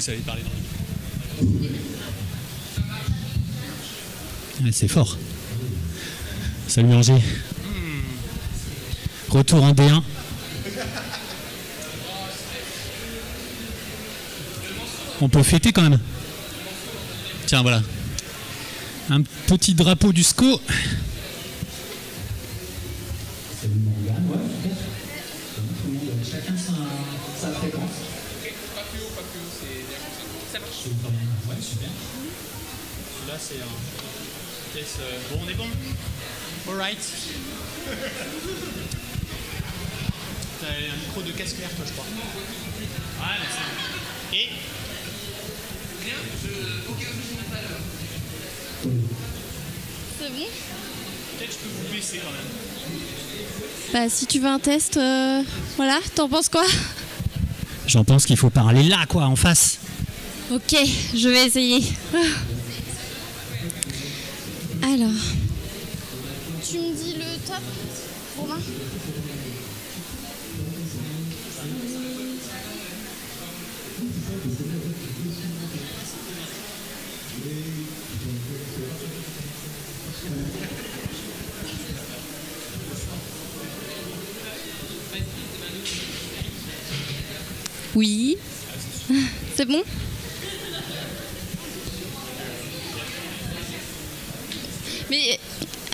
ça allait parler dans le... Ouais, c'est fort. Salut Angers. Retour en D1. On peut fêter quand même. Tiens, voilà. Un petit drapeau du SCO. Salut Morgane, ouais, chacun sa fréquence. Pas plus haut, c'est bien comme ça. Ça marche. Ouais, super. Là, c'est un caisse. Bon, on est bon. Alright. T'as un micro de casse clair, toi, je crois. Ouais, merci. Et rien, aucun jeu n'est pas l'heure. C'est bon? Peut-être je peux vous baisser quand même. Bah, si tu veux un test, voilà, t'en penses quoi? J'en pense qu'il faut parler là, quoi, en face. Ok, je vais essayer. Alors, tu me dis le top, Romain? Oui. C'est bon? Mais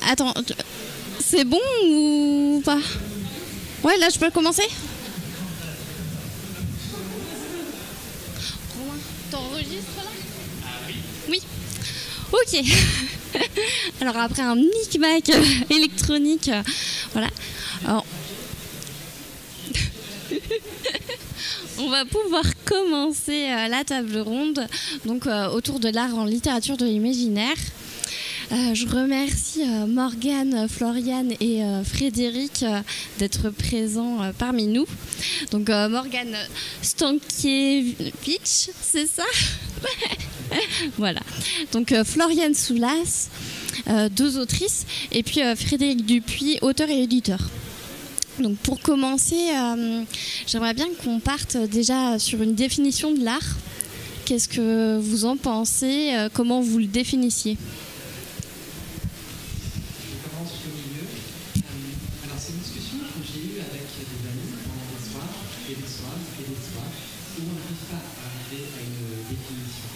attends, c'est bon ou pas? Ouais, là je peux commencer? Romain, t'enregistres là? Oui. Ok. Alors après un micmac électronique, voilà. Alors, on va pouvoir commencer la table ronde donc autour de l'art en littérature de l'imaginaire. Je remercie Morgane, Floriane et Frédéric d'être présents parmi nous. Donc Morgane Stankiewicz, c'est ça? Voilà. Donc Floriane Soulas, deux autrices, et puis Frédéric Dupuis, auteur et éditeur. Donc pour commencer, j'aimerais bien qu'on parte déjà sur une définition de l'art. Qu'est-ce que vous en pensez? Comment vous le définissiez? Alors c'est une discussion que j'ai eue avec des amis pendant des soirs, et des soirs, et des soirs, où on n'arrive pas à arriver à une définition.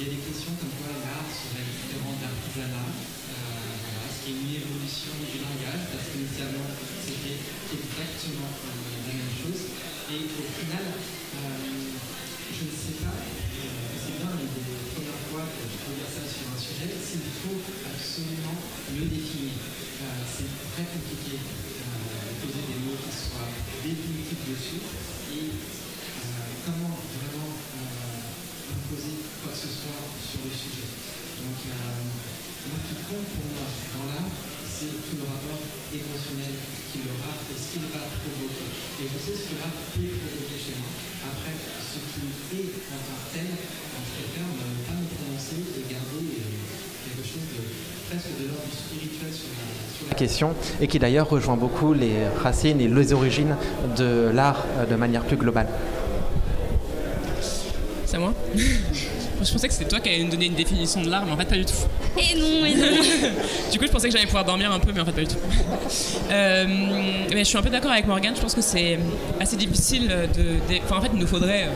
Il y a des questions comme quoi l'art serait différent de l'artisanat, voilà, ce qui est une évolution du langage, parce qu'initialement c'était exactement la même chose. Et au final, je ne sais pas, c'est bien une des premières fois que je peux dire ça sur un sujet, s'il faut absolument le définir. C'est très compliqué de poser des mots qui soient définitifs dessus et comment vraiment imposer quoi que ce soit sur le sujet. Donc, ce qui compte pour moi dans l'art, c'est tout le rapport émotionnel qui le rap et ce qu'il va provoquer. Et je sais ce que l'art peut provoquer chez moi. Après, ce qui est en tant que tel, je préfère ne pas me prononcer et garder quelque chose de presque de l'ordre du spirituel sur la question, et qui d'ailleurs rejoint beaucoup les racines et les origines de l'art de manière plus globale. C'est à moi? Je pensais que c'était toi qui allais nous donner une définition de l'art, mais en fait pas du tout. Et non, et non. Du coup, je pensais que j'allais pouvoir dormir un peu, mais en fait pas du tout. Mais je suis un peu d'accord avec Morgane, je pense que c'est assez difficile Enfin, en fait, il nous faudrait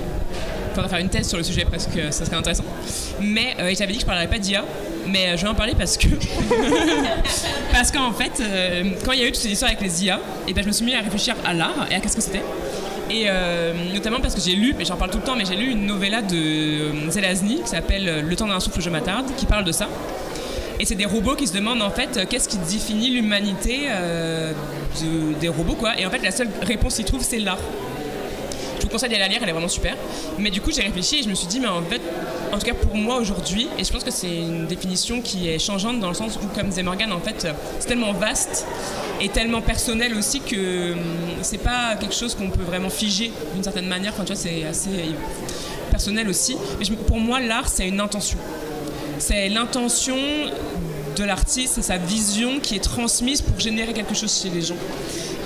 faire une thèse sur le sujet, presque, ça serait intéressant. Mais j'avais dit que je parlerais pas d'IA, mais je vais en parler parce que... parce qu'en fait, quand il y a eu toutes ces histoires avec les IA, et ben, je me suis mis à réfléchir à l'art et à qu'est-ce que c'était. Et notamment parce que j'ai lu, mais j'en parle tout le temps, mais j'ai lu une novella de Zelazny qui s'appelle Le temps d'un souffle, je m'attarde, qui parle de ça. Et c'est des robots qui se demandent en fait qu'est-ce qui définit l'humanité des robots, quoi. Et en fait, la seule réponse qu'ils trouvent, c'est l'art. Je vous conseille d'aller la lire, elle est vraiment super. Mais du coup, j'ai réfléchi et je me suis dit, mais en fait, en tout cas pour moi aujourd'hui, et je pense que c'est une définition qui est changeante dans le sens où, comme disait Morgane, en fait, c'est tellement vaste et tellement personnel aussi que c'est pas quelque chose qu'on peut vraiment figer d'une certaine manière. Enfin, tu vois, c'est assez personnel aussi. Mais pour moi, l'art, c'est une intention. c'est l'intention de l'artiste, c'est sa vision qui est transmise pour générer quelque chose chez les gens.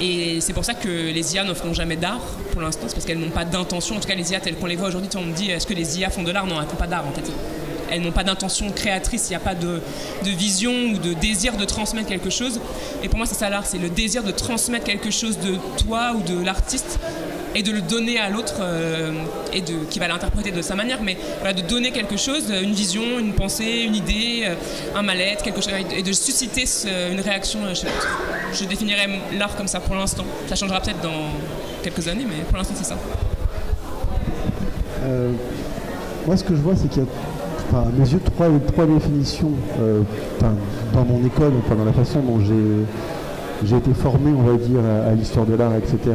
Et c'est pour ça que les IA ne feront jamais d'art pour l'instant, c'est parce qu'elles n'ont pas d'intention. En tout cas, les IA telles qu'on les voit aujourd'hui, on me dit est-ce que les IA font de l'art? Non, elles ne font pas d'art en fait. Elles n'ont pas d'intention créatrice, il n'y a pas de vision ou de désir de transmettre quelque chose. Et pour moi, c'est ça l'art, c'est le désir de transmettre quelque chose de toi ou de l'artiste et de le donner à l'autre qui va l'interpréter de sa manière, mais voilà, de donner quelque chose, une vision, une pensée, une idée, un mal-être, quelque chose, et de susciter une réaction chez l'autre. Je définirais l'art comme ça pour l'instant. Ça changera peut-être dans quelques années, mais pour l'instant, c'est ça. Moi, ce que je vois, c'est qu'il y a, à mes yeux, trois définitions dans mon école, dans la façon dont j'ai été formé, on va dire, à l'histoire de l'art, etc.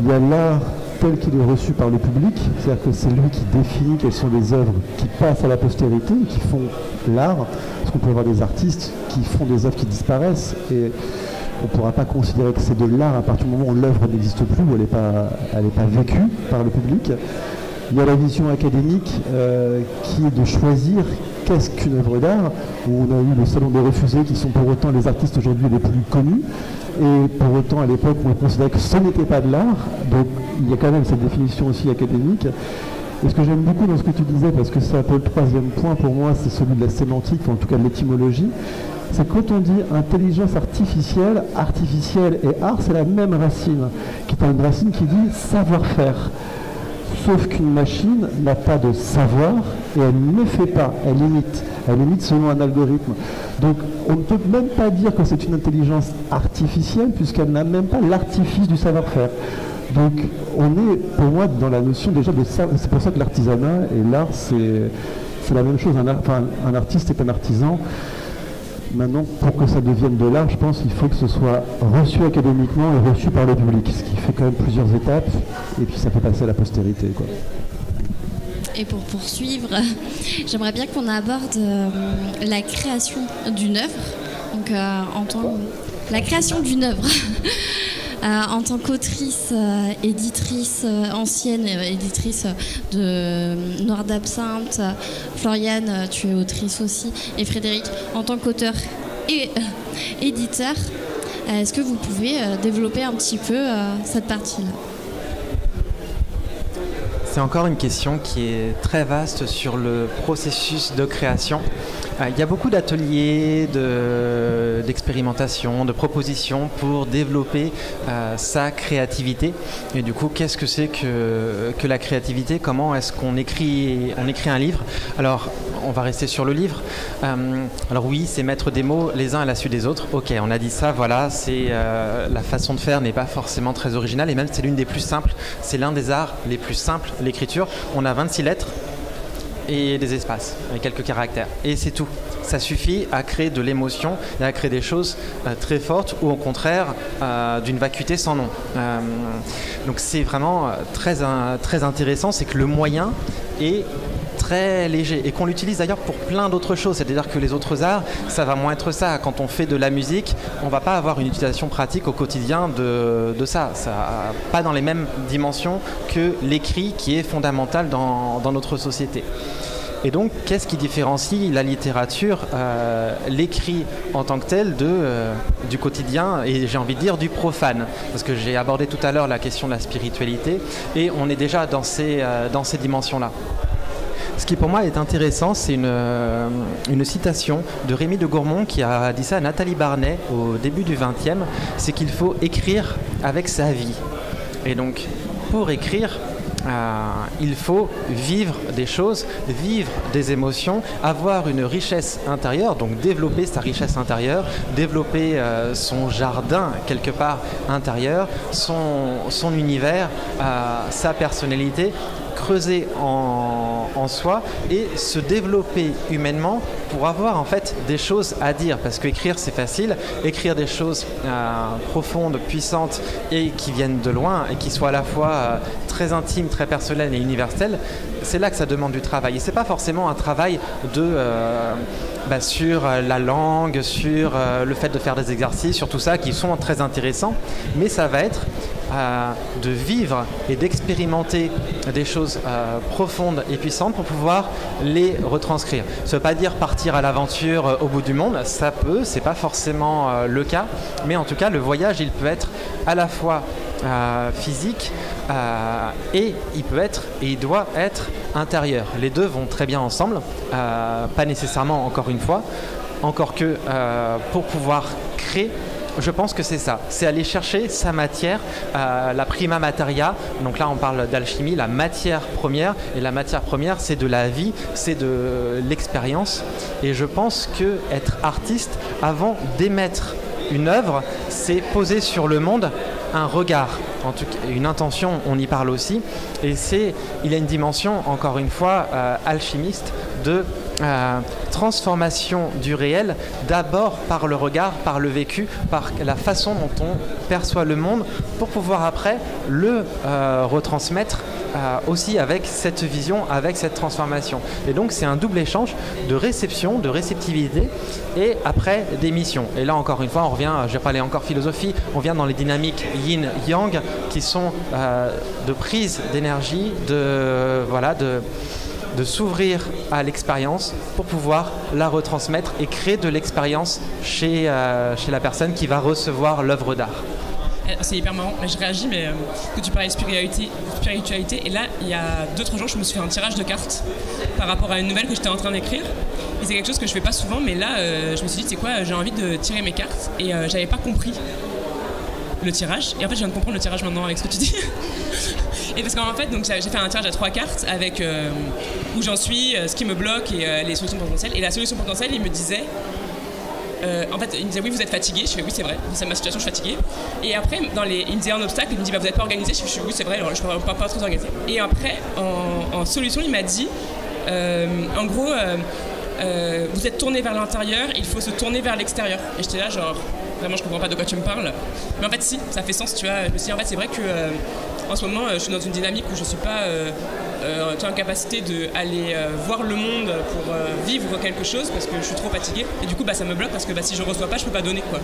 Il y a l'art tel qu'il est reçu par le public, c'est-à-dire que c'est lui qui définit quelles sont les œuvres qui passent à la postérité, qui font l'art, parce qu'on peut avoir des artistes qui font des œuvres qui disparaissent, et on ne pourra pas considérer que c'est de l'art à partir du moment où l'œuvre n'existe plus, où elle n'est pas vécue par le public. Il y a la vision académique qui est de choisir qu'est-ce qu'une œuvre d'art, où on a eu le Salon des Refusés qui sont pour autant les artistes aujourd'hui les plus connus, et pour autant à l'époque on considérait que ce n'était pas de l'art, donc il y a quand même cette définition aussi académique. Et ce que j'aime beaucoup dans ce que tu disais, parce que c'est un peu le troisième point pour moi, c'est celui de la sémantique, en tout cas de l'étymologie, c'est quand on dit intelligence artificielle, artificielle et art, c'est la même racine, qui est une racine qui dit savoir-faire. Sauf qu'une machine n'a pas de savoir et elle ne fait pas, elle imite selon un algorithme. Donc on ne peut même pas dire que c'est une intelligence artificielle puisqu'elle n'a même pas l'artifice du savoir-faire. Donc on est pour moi dans la notion déjà de ça, c'est pour ça que l'artisanat et l'art c'est la même chose, un artiste est un artisan. Maintenant, pour que ça devienne de l'art, je pense qu'il faut que ce soit reçu académiquement et reçu par le public, ce qui fait quand même plusieurs étapes, et puis ça fait passer à la postérité, quoi. Et pour poursuivre, j'aimerais bien qu'on aborde la création d'une œuvre. Donc, la création d'une œuvre. En tant qu'autrice, éditrice, ancienne éditrice de Noir d'Absinthe, Floriane, tu es autrice aussi, et Frédéric, en tant qu'auteur et éditeur, est-ce que vous pouvez développer un petit peu cette partie-là ? C'est encore une question qui est très vaste sur le processus de création. Il y a beaucoup d'ateliers, d'expérimentation, de propositions pour développer sa créativité. Et du coup, qu'est-ce que c'est que la créativité? Comment est-ce qu'on écrit un livre? Alors, on va rester sur le livre. Alors oui, c'est mettre des mots les uns à la suite des autres. Ok, on a dit ça, voilà, c'est la façon de faire n'est pas forcément très originale et même c'est l'une des plus simples. C'est l'un des arts les plus simples, l'écriture. On a 26 lettres et des espaces, avec quelques caractères. Et c'est tout. Ça suffit à créer de l'émotion et à créer des choses très fortes ou au contraire d'une vacuité sans nom. Donc c'est vraiment très intéressant, c'est que le moyen est très léger et qu'on l'utilise d'ailleurs pour plein d'autres choses. C'est-à-dire que les autres arts, ça va moins être ça. Quand on fait de la musique, on va pas avoir une utilisation pratique au quotidien de ça. Ça pas dans les mêmes dimensions que l'écrit qui est fondamental dans notre société. Et donc, qu'est-ce qui différencie la littérature, l'écrit en tant que tel, du quotidien et j'ai envie de dire du profane? Parce que j'ai abordé tout à l'heure la question de la spiritualité et on est déjà dans ces dimensions-là. Ce qui pour moi est intéressant, c'est une citation de Rémi de Gourmont qui a dit ça à Nathalie Barnet au début du XXe, c'est qu'il faut écrire avec sa vie. Et donc, pour écrire, il faut vivre des choses, vivre des émotions, avoir une richesse intérieure, donc développer sa richesse intérieure, développer son jardin quelque part intérieur, son univers, sa personnalité, creuser en soi et se développer humainement pour avoir en fait des choses à dire, parce qu'écrire c'est facile, écrire des choses profondes, puissantes et qui viennent de loin et qui soient à la fois très intimes, très personnelles et universelles, c'est là que ça demande du travail et c'est pas forcément un travail sur la langue, sur le fait de faire des exercices, sur tout ça qui sont très intéressants, mais ça va être de vivre et d'expérimenter des choses profondes et puissantes pour pouvoir les retranscrire. Ça ne veut pas dire partir à l'aventure au bout du monde, ça peut, c'est pas forcément le cas, mais en tout cas le voyage il peut être à la fois physique et il peut être et il doit être intérieur. Les deux vont très bien ensemble, pas nécessairement encore une fois, encore que pour pouvoir créer, je pense que c'est ça, c'est aller chercher sa matière, la prima materia, donc là on parle d'alchimie, la matière première, et la matière première c'est de la vie, c'est de l'expérience, et je pense que être artiste, avant d'émettre une œuvre, c'est poser sur le monde un regard, en tout cas une intention, on y parle aussi, et il y a une dimension, encore une fois, alchimiste, de transformation du réel, d'abord par le regard, par le vécu, par la façon dont on perçoit le monde, pour pouvoir après le retransmettre aussi avec cette vision, avec cette transformation. Et donc c'est un double échange de réception, de réceptivité et après d'émission. Et là encore une fois, on revient, je vais parler encore philosophie, on vient dans les dynamiques yin-yang qui sont de prise d'énergie, de s'ouvrir à l'expérience pour pouvoir la retransmettre et créer de l'expérience chez la personne qui va recevoir l'œuvre d'art. C'est hyper marrant, je réagis, mais que tu parlais de spiritualité, et là, il y a 2-3 jours, je me suis fait un tirage de cartes par rapport à une nouvelle que j'étais en train d'écrire, et c'est quelque chose que je fais pas souvent, mais là, je me suis dit, c'est quoi, j'ai envie de tirer mes cartes, et j'avais pas compris le tirage, et en fait, je viens de comprendre le tirage maintenant avec ce que tu dis. Et parce qu'en fait, donc, j'ai fait un tirage à 3 cartes avec où j'en suis, ce qui me bloque et les solutions potentielles, et la solution potentielle, il me disait... en fait, il me disait oui, vous êtes fatigué. Je fais oui, c'est vrai, c'est ma situation, je suis fatigué. Et après, il me disait un obstacle, il me dit bah, vous n'êtes pas organisé. Je fais oui, c'est vrai, alors, je ne suis pas très organisé. Et après, en solution, il m'a dit en gros, vous êtes tourné vers l'intérieur, il faut se tourner vers l'extérieur. Et j'étais là, genre, vraiment, je comprends pas de quoi tu me parles. Mais en fait, si, ça fait sens, tu vois. Je me suis dit, en fait, c'est vrai que en ce moment, je suis dans une dynamique où je ne suis pas en capacité d'aller voir le monde pour vivre quelque chose parce que je suis trop fatiguée. Et du coup, ça me bloque parce que si je ne reçois pas, je ne peux pas donner, quoi.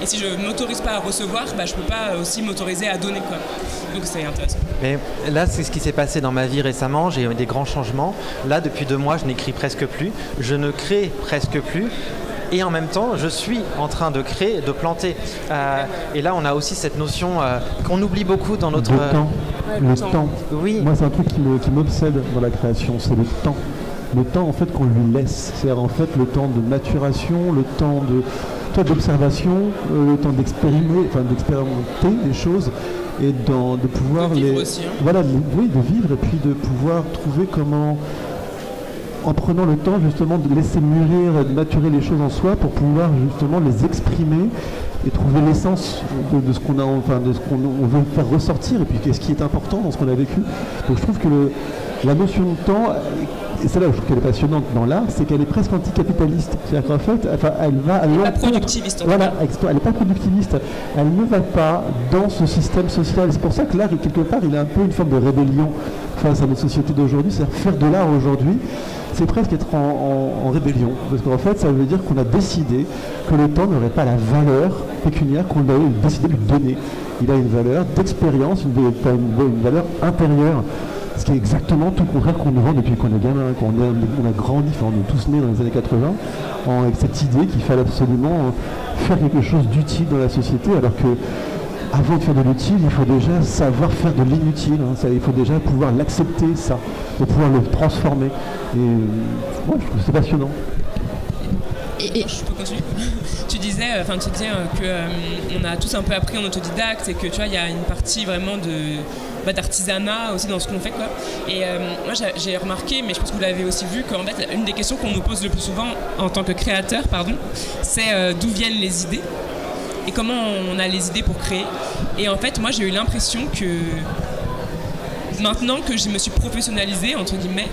Et si je ne m'autorise pas à recevoir, je ne peux pas aussi m'autoriser à donner, quoi. Donc c'est intéressant. Mais là, c'est ce qui s'est passé dans ma vie récemment. J'ai eu des grands changements. Là, depuis 2 mois, je n'écris presque plus. Je ne crée presque plus. Et en même temps, je suis en train de créer, de planter. Et là, on a aussi cette notion qu'on oublie beaucoup dans notre... Le temps. Oui. Moi, c'est un truc qui m'obsède dans la création, c'est le temps. Le temps, en fait, qu'on lui laisse. C'est-à-dire, en fait, le temps de maturation, le temps d'observation, le temps d'expérimenter les choses et de pouvoir de vivre aussi, hein. Voilà, de vivre et puis de pouvoir trouver comment... en prenant le temps justement de laisser mûrir, de maturer les choses en soi pour pouvoir justement les exprimer et trouver l'essence de ce qu'on a, de ce qu'on veut faire ressortir et puis qu'est-ce qui est important dans ce qu'on a vécu. Donc je trouve que la notion de temps, et c'est là où je trouve qu'elle est passionnante dans l'art, c'est qu'elle est presque anticapitaliste. C'est-à-dire qu'en fait, elle va à l'encontre. Elle n'est pas productiviste. Voilà, elle n'est pas productiviste. Elle ne va pas dans ce système social. C'est pour ça que l'art, quelque part, il a un peu une forme de rébellion face à notre société d'aujourd'hui. C'est-à-dire faire de l'art aujourd'hui, c'est presque être en rébellion. Parce qu'en fait, ça veut dire qu'on a décidé que le temps n'aurait pas la valeur pécuniaire qu'on a décidé de lui donner. Il a une valeur d'expérience, une valeur intérieure. Ce qui est exactement tout le contraire qu'on nous vend depuis qu'on est gamin, qu'on a grandi, on est tous nés dans les années 80, avec cette idée qu'il fallait absolument faire quelque chose d'utile dans la société, alors que avant de faire de l'utile, il faut déjà savoir faire de l'inutile. Il faut déjà pouvoir l'accepter, ça, et pouvoir le transformer. Et moi, je trouve que c'est passionnant. Et je peux continuer. Tu disais qu'on a tous un peu appris en autodidacte et que tu vois, il y a une partie vraiment d'artisanat aussi dans ce qu'on fait, quoi. Et moi j'ai remarqué, mais je pense que vous l'avez aussi vu, qu'en fait une des questions qu'on nous pose le plus souvent en tant que créateur, c'est d'où viennent les idées et comment on a les idées pour créer. Et en fait moi j'ai eu l'impression que maintenant que je me suis professionnalisée, entre guillemets,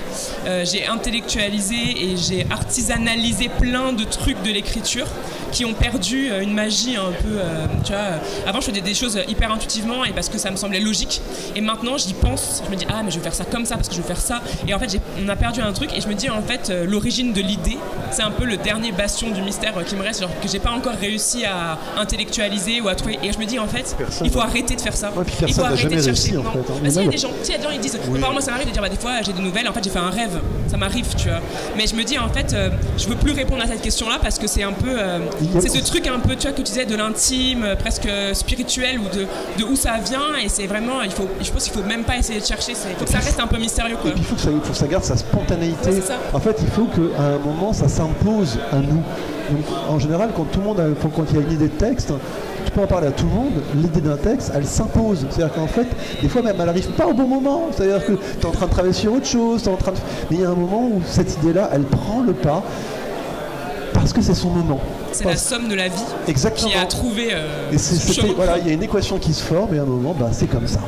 j'ai intellectualisé et j'ai artisanalisé plein de trucs de l'écriture qui ont perdu une magie un peu, tu vois. Avant, je faisais des choses hyper intuitivement et parce que ça me semblait logique. Et maintenant, j'y pense, je me dis, ah, mais je vais faire ça comme ça parce que je veux faire ça. Et en fait, on a perdu un truc et je me dis, en fait, l'origine de l'idée, c'est un peu le dernier bastion du mystère qui me reste, genre, que j'ai pas encore réussi à intellectualiser ou à trouver. Et je me dis, en fait, il faut arrêter de faire ça. Ouais, il faut arrêter de chercher. Réussi, en fait, hein. Bah, si, il y a des gens, ils disent, moi, ça m'arrive de dire, bah, des fois, j'ai des nouvelles, en fait, j'ai fait un rêve. Ça m'arrive, tu vois. Mais je me dis, en fait, je veux plus répondre à cette question-là parce que c'est un peu. C'est ce truc un peu, tu vois, que tu disais de l'intime, presque spirituel ou de où ça vient. Et c'est vraiment, je pense qu'il faut même pas essayer de chercher. Il faut que ça reste un peu mystérieux, quoi. Et puis il faut que ça garde sa spontanéité. Ouais, c'est ça. En fait, il faut qu'à un moment, ça s'impose à nous. Donc, en général, quand il y a une idée de texte, tu peux en parler à tout le monde, l'idée d'un texte, elle s'impose. C'est-à-dire qu'en fait, des fois même, elle n'arrive pas au bon moment. C'est-à-dire que tu es en train de travailler sur autre chose, mais il y a un moment où cette idée-là, elle prend le pas parce que c'est son moment. C'est la somme de la vie. Exactement. Qui a trouvé voilà, il y a une équation qui se forme et à un moment, bah, c'est comme ça.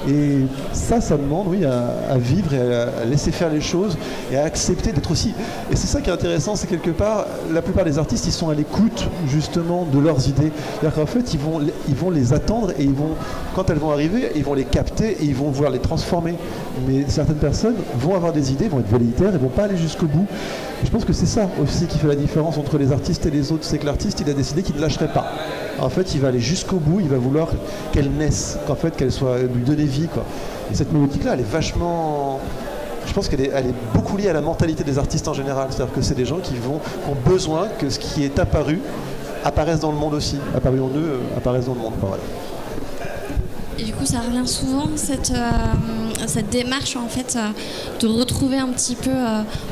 Et ça demande, oui, à vivre et à laisser faire les choses et à accepter d'être aussi. Et c'est ça qui est intéressant, c'est quelque part, la plupart des artistes, ils sont à l'écoute justement de leurs idées. C'est-à-dire qu'en fait, ils vont les attendre et quand elles vont arriver, ils vont les capter et ils vont vouloir les transformer. Mais certaines personnes vont avoir des idées, vont être velléitaires et vont pas aller jusqu'au bout. Et je pense que c'est ça aussi qui fait la différence entre les artistes et les autres, c'est que l'artiste, il a décidé qu'il ne lâcherait pas. En fait, il va aller jusqu'au bout, il va vouloir qu'elle naisse, qu'en fait, qu'elle soit lui donner vie, quoi. Et cette mélodique-là, elle est vachement... Je pense qu'elle est beaucoup liée à la mentalité des artistes en général. C'est-à-dire que c'est des gens qui ont besoin que ce qui est apparu apparaisse dans le monde aussi. Apparu en eux, apparaisse dans le monde. Voilà. Et du coup, ça revient souvent, cette démarche, en fait, de retrouver un petit peu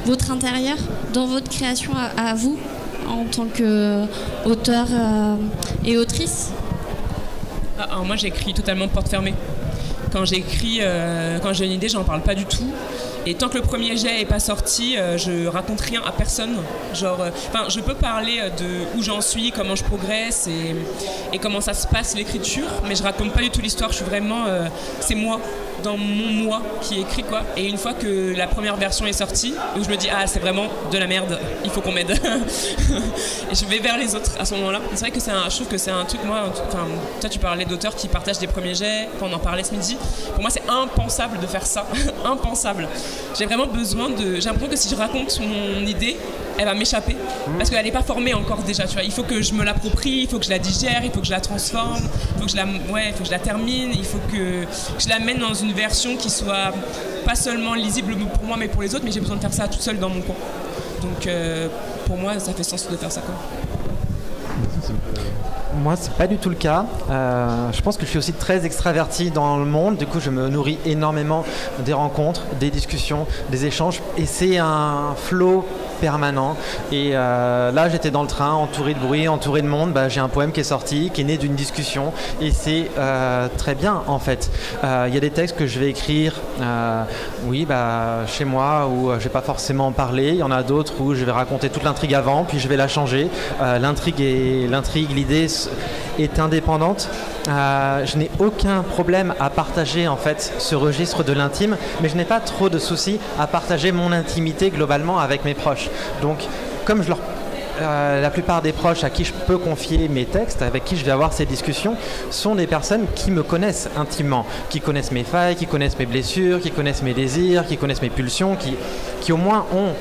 votre intérieur dans votre création à vous, en tant qu'auteur et autrice. Alors moi, j'écris totalement porte fermée. Quand j'écris, quand j'ai une idée, j'en parle pas du tout. Et tant que le premier jet est pas sorti, je raconte rien à personne. Genre, je peux parler de où j'en suis, comment je progresse et comment ça se passe l'écriture, mais je raconte pas du tout l'histoire. Je suis vraiment, c'est moi, dans mon moi qui écrit, quoi. Et une fois que la première version est sortie, où je me dis, ah, c'est vraiment de la merde, il faut qu'on m'aide. Et je vais vers les autres à ce moment-là. C'est vrai que je trouve que c'est un truc, moi, toi tu parlais d'auteurs qui partagent des premiers jets, on en parlait ce midi. Pour moi, c'est impensable de faire ça. Impensable. J'ai vraiment besoin j'ai l'impression que si je raconte mon idée, elle va m'échapper. Parce qu'elle n'est pas formée encore déjà, tu vois. Il faut que je me l'approprie, il faut que je la digère, il faut que je la transforme, il faut que je la termine, il faut que je la mène dans une version qui soit pas seulement lisible pour moi mais pour les autres, mais j'ai besoin de faire ça toute seule dans mon coin. Donc pour moi, ça fait sens de faire ça, quoi. Moi, c'est pas du tout le cas. Je pense que je suis aussi très extraverti dans le monde. Du coup, je me nourris énormément des rencontres, des discussions, des échanges. Et c'est un flow permanent. Et là, j'étais dans le train, entouré de bruit, entouré de monde. J'ai un poème qui est sorti, qui est né d'une discussion. Et c'est très bien, en fait. Il y a des textes que je vais écrire chez moi, où je vais pas forcément parler. Il y en a d'autres où je vais raconter toute l'intrigue avant, puis je vais la changer. L'idée est indépendante. Je n'ai aucun problème à partager en fait ce registre de l'intime, mais je n'ai pas trop de soucis à partager mon intimité globalement avec mes proches. Donc, comme la plupart des proches à qui je peux confier mes textes, avec qui je vais avoir ces discussions, sont des personnes qui me connaissent intimement, qui connaissent mes failles, qui connaissent mes blessures, qui connaissent mes désirs, qui connaissent mes pulsions, qui au moins ont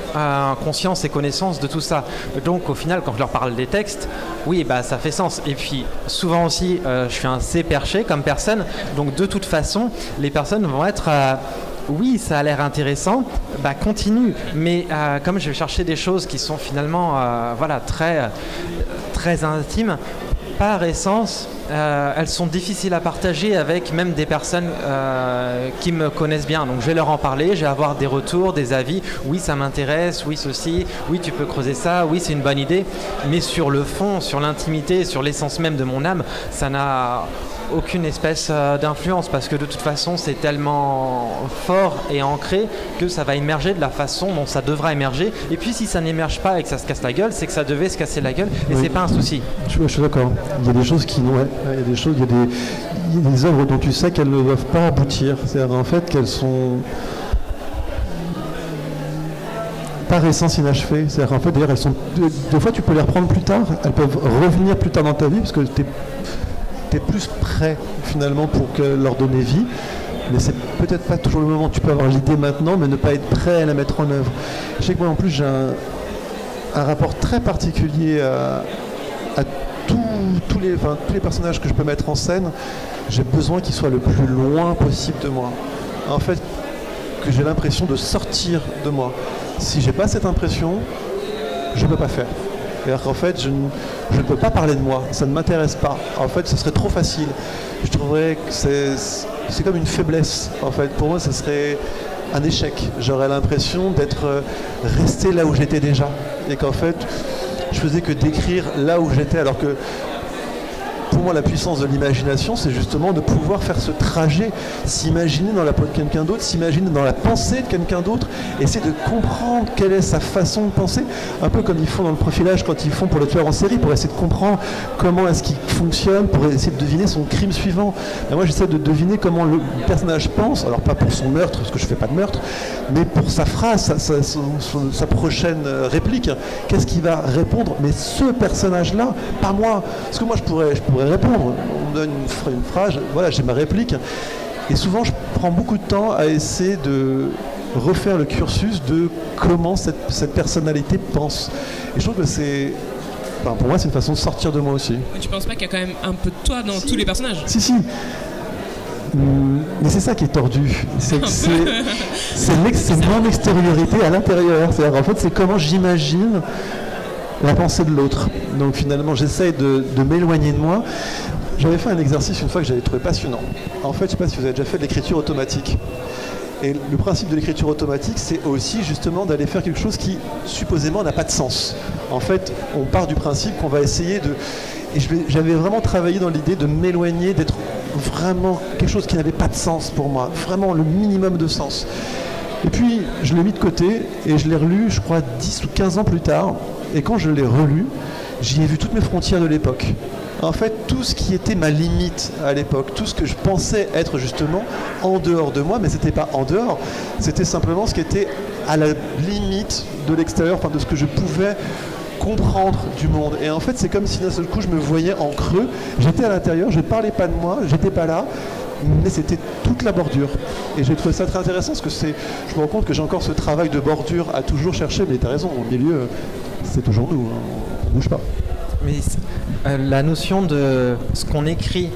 conscience et connaissance de tout ça. Donc au final, quand je leur parle des textes, oui, ça fait sens. Et puis souvent aussi, je suis assez perché comme personne, donc de toute façon, les personnes vont être... oui, ça a l'air intéressant, continue. Mais comme je vais chercher des choses qui sont finalement très, très intimes, par essence, elles sont difficiles à partager avec même des personnes qui me connaissent bien. Donc je vais leur en parler, je vais avoir des retours, des avis. Oui, ça m'intéresse, oui, ceci, oui, tu peux creuser ça, oui, c'est une bonne idée. Mais sur le fond, sur l'intimité, sur l'essence même de mon âme, ça n'a aucune espèce d'influence parce que de toute façon c'est tellement fort et ancré que ça va émerger de la façon dont ça devra émerger. Et puis si ça n'émerge pas et que ça se casse la gueule, c'est que ça devait se casser la gueule et c'est pas un souci. Je suis d'accord. Il y a des choses qui n'ont, il y a des choses, il y a des œuvres dont tu sais qu'elles ne doivent pas aboutir. C'est-à-dire en fait qu'elles sont par essence inachevées. C'est-à-dire en fait d'ailleurs elles sont, des fois tu peux les reprendre plus tard, elles peuvent revenir plus tard dans ta vie parce que tu es plus prêt finalement pour leur donner vie. Mais c'est peut-être pas toujours le moment. Tu peux avoir l'idée maintenant, mais ne pas être prêt à la mettre en œuvre. Je sais que moi en plus j'ai un rapport très particulier à tous les personnages que je peux mettre en scène. J'ai besoin qu'ils soient le plus loin possible de moi. En fait, que j'ai l'impression de sortir de moi. Si j'ai pas cette impression, je ne peux pas faire. C'est-à-dire qu'en fait, je ne peux pas parler de moi. Ça ne m'intéresse pas. En fait, ce serait trop facile. Je trouverais que c'est comme une faiblesse. En fait, pour moi, ce serait un échec. J'aurais l'impression d'être resté là où j'étais déjà. Et qu'en fait, je faisais que décrire là où j'étais, alors que pour moi, la puissance de l'imagination, c'est justement de pouvoir faire ce trajet, s'imaginer dans la peau de quelqu'un d'autre, s'imaginer dans la pensée de quelqu'un d'autre, essayer de comprendre quelle est sa façon de penser, un peu comme ils font dans le profilage quand ils font pour le tueur en série, pour essayer de comprendre comment est-ce qu'il fonctionne, pour essayer de deviner son crime suivant. Et moi, j'essaie de deviner comment le personnage pense, alors pas pour son meurtre, parce que je fais pas de meurtre, mais pour sa phrase, sa prochaine réplique. Qu'est-ce qu'il va répondre? Mais ce personnage-là, pas moi. Parce que moi, je pourrais répondre. On me donne une phrase, voilà, j'ai ma réplique. Et souvent, je prends beaucoup de temps à essayer de refaire le cursus de comment cette personnalité pense. Et je trouve que c'est... Enfin, pour moi, c'est une façon de sortir de moi aussi. Mais tu penses pas qu'il y a quand même un peu de toi dans tous les personnages? Si. Mais c'est ça qui est tordu. C'est mon extériorité à l'intérieur. C'est-à-dire, en fait, c'est comment j'imagine la pensée de l'autre. Donc finalement, j'essaye de m'éloigner de moi. J'avais fait un exercice une fois que j'avais trouvé passionnant. En fait, je ne sais pas si vous avez déjà fait de l'écriture automatique. Et le principe de l'écriture automatique, c'est aussi justement d'aller faire quelque chose qui, supposément, n'a pas de sens. En fait, on part du principe qu'on va essayer de... Et j'avais vraiment travaillé dans l'idée de m'éloigner, d'être vraiment quelque chose qui n'avait pas de sens pour moi. Vraiment le minimum de sens. Et puis, je l'ai mis de côté et je l'ai relu, je crois, 10 ou 15 ans plus tard. Et quand je l'ai relu, j'y ai vu toutes mes frontières de l'époque. En fait, tout ce qui était ma limite à l'époque, tout ce que je pensais être justement en dehors de moi, mais c'était pas en dehors, c'était simplement ce qui était à la limite de l'extérieur, enfin de ce que je pouvais comprendre du monde. Et en fait, c'est comme si d'un seul coup, je me voyais en creux, j'étais à l'intérieur, je ne parlais pas de moi, j'étais pas là, mais c'était toute la bordure. Et j'ai trouvé ça très intéressant, parce que je me rends compte que j'ai encore ce travail de bordure à toujours chercher, mais tu as raison, au milieu, c'est toujours nous, on ne bouge pas. Mais la notion de ce qu'on écrit,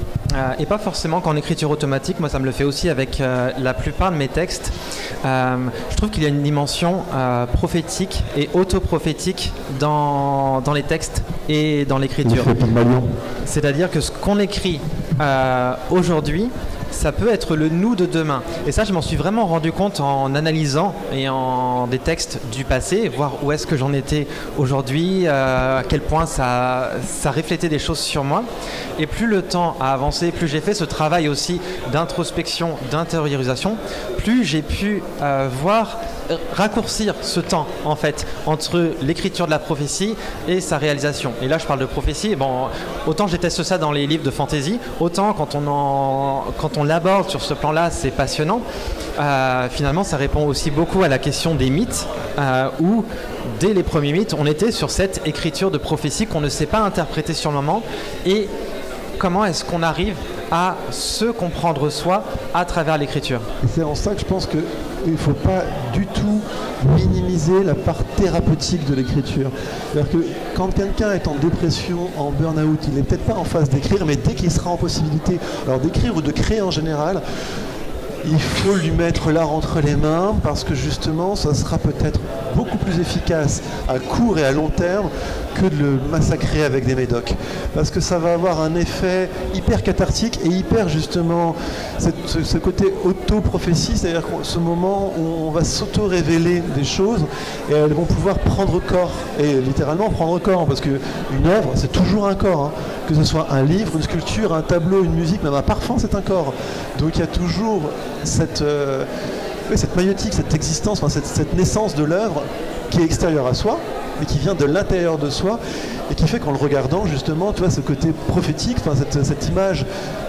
et pas forcément qu'en écriture automatique, moi ça me le fait aussi avec la plupart de mes textes, je trouve qu'il y a une dimension prophétique et autoprophétique dans les textes et dans l'écriture. C'est-à-dire que ce qu'on écrit aujourd'hui, ça peut être le nous de demain. Et ça, je m'en suis vraiment rendu compte en analysant et en des textes du passé, voir où est-ce que j'en étais aujourd'hui, à quel point ça reflétait des choses sur moi. Et plus le temps a avancé, plus j'ai fait ce travail aussi d'introspection, d'intériorisation, plus j'ai pu raccourcir ce temps en fait entre l'écriture de la prophétie et sa réalisation. Et là je parle de prophétie, bon, autant je déteste ça dans les livres de fantasy, autant quand on l'aborde sur ce plan-là, c'est passionnant. Finalement ça répond aussi beaucoup à la question des mythes, où dès les premiers mythes on était sur cette écriture de prophétie qu'on ne sait pas interpréter sur le moment, et comment est-ce qu'on arrive à se comprendre soi à travers l'écriture. Et c'est en ça que je pense qu'il ne faut pas du tout minimiser la part thérapeutique de l'écriture. C'est-à-dire que quand quelqu'un est en dépression, en burn-out, il n'est peut-être pas en phase d'écrire, mais dès qu'il sera en possibilité, alors d'écrire ou de créer en général, il faut lui mettre l'art entre les mains, parce que justement, ça sera peut-être beaucoup plus efficace à court et à long terme que de le massacrer avec des médocs. Parce que ça va avoir un effet hyper cathartique et hyper justement ce côté auto-prophétie, c'est-à-dire ce moment où on va s'auto-révéler des choses et elles vont pouvoir prendre corps, et littéralement prendre corps, parce qu'une œuvre, c'est toujours un corps, hein. Que ce soit un livre, une sculpture, un tableau, une musique, même un parfum, c'est un corps. Donc il y a toujours cette maïotique, cette existence, enfin, cette naissance de l'œuvre qui est extérieure à soi, mais qui vient de l'intérieur de soi, et qui fait qu'en le regardant, justement, tu vois, ce côté prophétique, cette image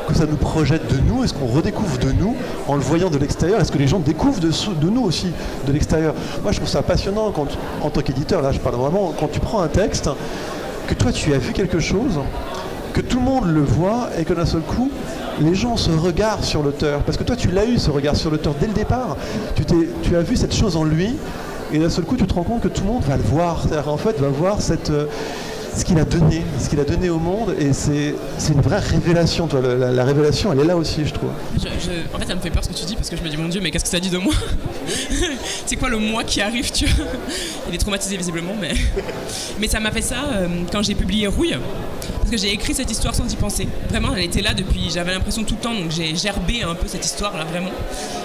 que ça nous projette de nous, est-ce qu'on redécouvre de nous en le voyant de l'extérieur? Est-ce que les gens découvrent de nous aussi de l'extérieur? Moi, je trouve ça passionnant quand, en tant qu'éditeur, là, je parle vraiment, quand tu prends un texte, que toi, tu as vu quelque chose, que tout le monde le voit, et que d'un seul coup, les gens se regardent sur l'auteur. Parce que toi, tu l'as eu, ce regard sur l'auteur, dès le départ. Tu as vu cette chose en lui, et d'un seul coup, tu te rends compte que tout le monde va le voir. C'est-à-dire, en fait, va voir ce qu'il a donné au monde, et c'est une vraie révélation. Toi, la révélation, elle est là aussi, je trouve. En fait, ça me fait peur ce que tu dis, parce que je me dis, mon Dieu, mais qu'est-ce que ça dit de moi? C'est quoi le moi qui arrive, tu vois? Il est traumatisé visiblement, mais ça m'a fait ça quand j'ai publié Rouille, parce que j'ai écrit cette histoire sans y penser. Vraiment, elle était là depuis, j'avais l'impression tout le temps, donc j'ai gerbé un peu cette histoire-là, vraiment.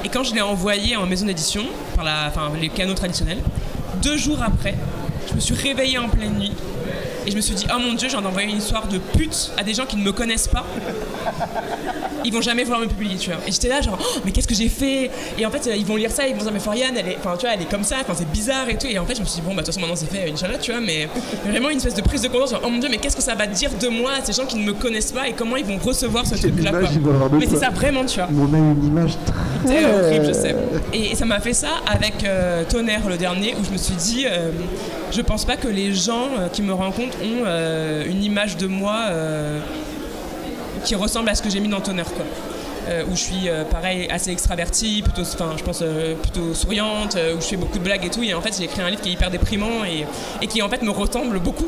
Et quand je l'ai envoyée en maison d'édition, par les canaux traditionnels, 2 jours après, je me suis réveillée en pleine nuit. Et je me suis dit, oh mon Dieu, j'ai envoyé une histoire de pute à des gens qui ne me connaissent pas. Ils vont jamais vouloir me publier, tu vois. Et j'étais là, genre, oh, mais qu'est-ce que j'ai fait? Et en fait, ils vont lire ça, ils vont dire, mais Floriane, elle est comme ça, c'est bizarre et tout. Et en fait, je me suis dit, bon, bah, de toute façon, maintenant c'est fait, Inch'Allah, tu vois. Mais vraiment une espèce de prise de conscience, genre, oh mon Dieu, mais qu'est-ce que ça va dire de moi à ces gens qui ne me connaissent pas et comment ils vont recevoir ce truc-là, quoi. Mais c'est ça, vraiment, tu vois. On a une image très horrible, je sais. Et ça m'a fait ça avec Tonnerre, le dernier, où je me suis dit, je pense pas que les gens qui me rencontrent ont une image de moi qui ressemble à ce que j'ai mis dans Tonnerre, quoi. Où je suis pareil assez extravertie, plutôt souriante, où je fais beaucoup de blagues et tout, et en fait j'ai écrit un livre qui est hyper déprimant et qui en fait me ressemble beaucoup,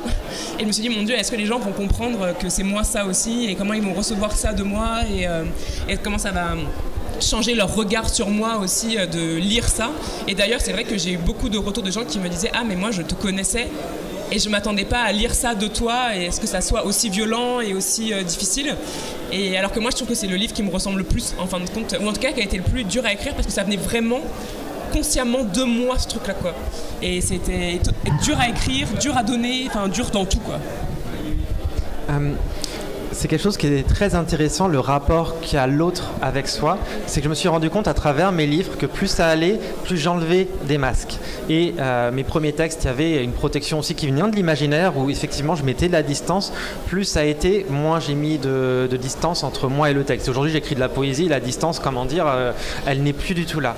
et je me suis dit, mon Dieu, est-ce que les gens vont comprendre que c'est moi ça aussi, et comment ils vont recevoir ça de moi, et comment ça va changer leur regard sur moi aussi de lire ça. Et d'ailleurs c'est vrai que j'ai eu beaucoup de retours de gens qui me disaient, ah mais moi je te connaissais et je m'attendais pas à lire ça de toi, et est-ce que ça soit aussi violent et aussi difficile. Et alors que moi je trouve que c'est le livre qui me ressemble le plus en fin de compte, ou en tout cas qui a été le plus dur à écrire, parce que ça venait vraiment consciemment de moi, ce truc là, quoi. Et c'était dur à écrire, dur à donner, enfin dur dans tout, quoi. C'est quelque chose qui est très intéressant, le rapport qu'a l'autre avec soi. C'est que je me suis rendu compte à travers mes livres que plus ça allait, plus j'enlevais des masques. Et mes premiers textes, il y avait une protection aussi qui venait de l'imaginaire, où effectivement je mettais de la distance. Plus ça a été, moins j'ai mis de distance entre moi et le texte. Aujourd'hui j'écris de la poésie, la distance, comment dire, elle n'est plus du tout là.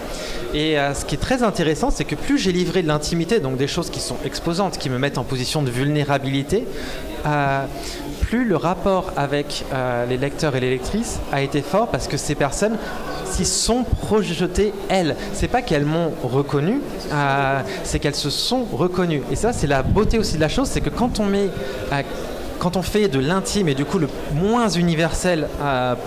Et ce qui est très intéressant, c'est que plus j'ai livré de l'intimité, donc des choses qui sont exposantes, qui me mettent en position de vulnérabilité, plus le rapport avec les lecteurs et les lectrices a été fort, parce que ces personnes s'y sont projetées, elles. C'est pas qu'elles m'ont reconnu, c'est qu'elles se sont reconnues. Et ça, c'est la beauté aussi de la chose, c'est que quand on fait de l'intime et du coup le moins universel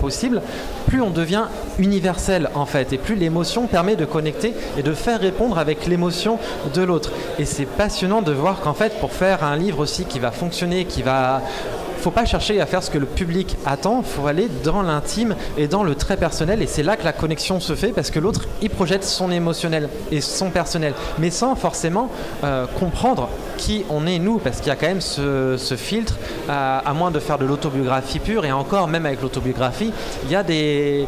possible, plus on devient universel en fait, et plus l'émotion permet de connecter et de faire répondre avec l'émotion de l'autre. Et c'est passionnant de voir qu'en fait, pour faire un livre aussi qui va fonctionner, faut pas chercher à faire ce que le public attend, faut aller dans l'intime et dans le très personnel, et c'est là que la connexion se fait, parce que l'autre, il projette son émotionnel et son personnel, mais sans forcément comprendre qui on est nous, parce qu'il y a quand même ce filtre, à moins de faire de l'autobiographie pure, et encore, même avec l'autobiographie, il y a des...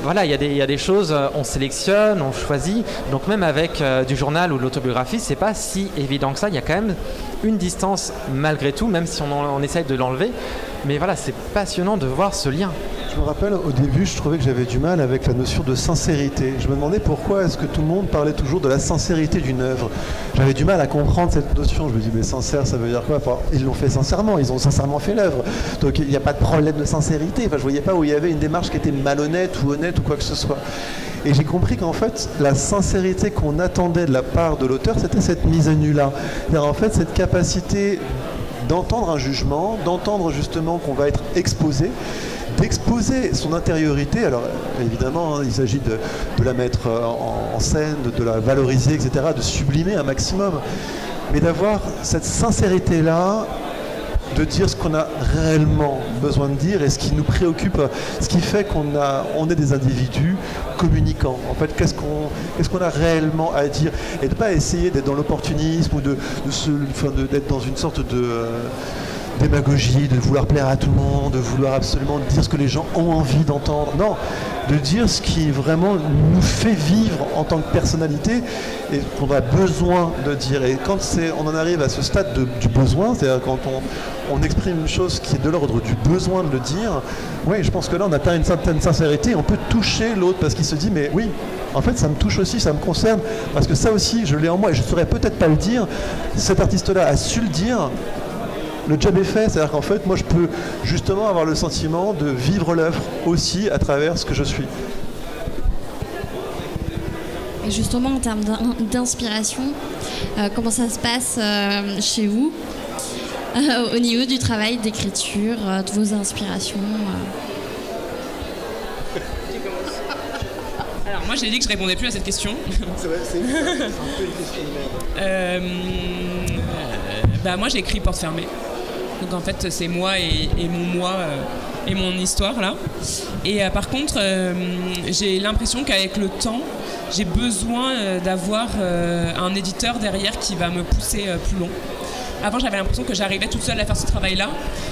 Voilà, il y a des choses, on sélectionne, on choisit. Donc même avec du journal ou de l'autobiographie, c'est pas si évident que ça. Il y a quand même une distance malgré tout, même si on essaye de l'enlever. Mais voilà, c'est passionnant de voir ce lien. Je me rappelle, au début, je trouvais que j'avais du mal avec la notion de sincérité. Je me demandais pourquoi est-ce que tout le monde parlait toujours de la sincérité d'une œuvre. J'avais du mal à comprendre cette notion. Je me dis, mais sincère, ça veut dire quoi? Enfin, ils l'ont fait sincèrement, ils ont sincèrement fait l'œuvre. Donc il n'y a pas de problème de sincérité. Enfin, je ne voyais pas où il y avait une démarche qui était malhonnête ou honnête ou quoi que ce soit. Et j'ai compris qu'en fait, la sincérité qu'on attendait de la part de l'auteur, c'était cette mise à nu-là. C'est-à-dire, en fait, cette capacité d'entendre un jugement, d'entendre justement qu'on va être exposé, d'exposer son intériorité. Alors évidemment, il s'agit de la mettre en scène, de la valoriser, etc., de sublimer un maximum, mais d'avoir cette sincérité-là, de dire ce qu'on a réellement besoin de dire et ce qui nous préoccupe, ce qui fait on est des individus communicants. En fait, qu'est-ce qu'on a réellement à dire, et de ne pas essayer d'être dans l'opportunisme ou d'être dans une sorte démagogie, de vouloir plaire à tout le monde, de vouloir absolument dire ce que les gens ont envie d'entendre. Non, de dire ce qui vraiment nous fait vivre en tant que personnalité et qu'on a besoin de dire. Et quand on en arrive à ce stade du besoin, c'est-à-dire quand on exprime une chose qui est de l'ordre du besoin de le dire, oui, je pense que là on atteint une certaine sincérité, on peut toucher l'autre parce qu'il se dit mais oui, en fait ça me touche aussi, ça me concerne, parce que ça aussi je l'ai en moi et je ne saurais peut-être pas le dire, cet artiste-là a su le dire, le job est fait, c'est-à-dire qu'en fait moi je peux justement avoir le sentiment de vivre l'œuvre aussi à travers ce que je suis. Et justement en termes d'inspiration, comment ça se passe chez vous au niveau du travail d'écriture, de vos inspirations Alors moi j'ai dit que je répondais plus à cette question. C'est vrai, c'est un peu une question. Moi j'ai écrit Porte fermée. Donc en fait c'est moi et mon moi et mon histoire là. Et par contre j'ai l'impression qu'avec le temps j'ai besoin d'avoir un éditeur derrière qui va me pousser plus loin. Avant, j'avais l'impression que j'arrivais toute seule à faire ce travail-là.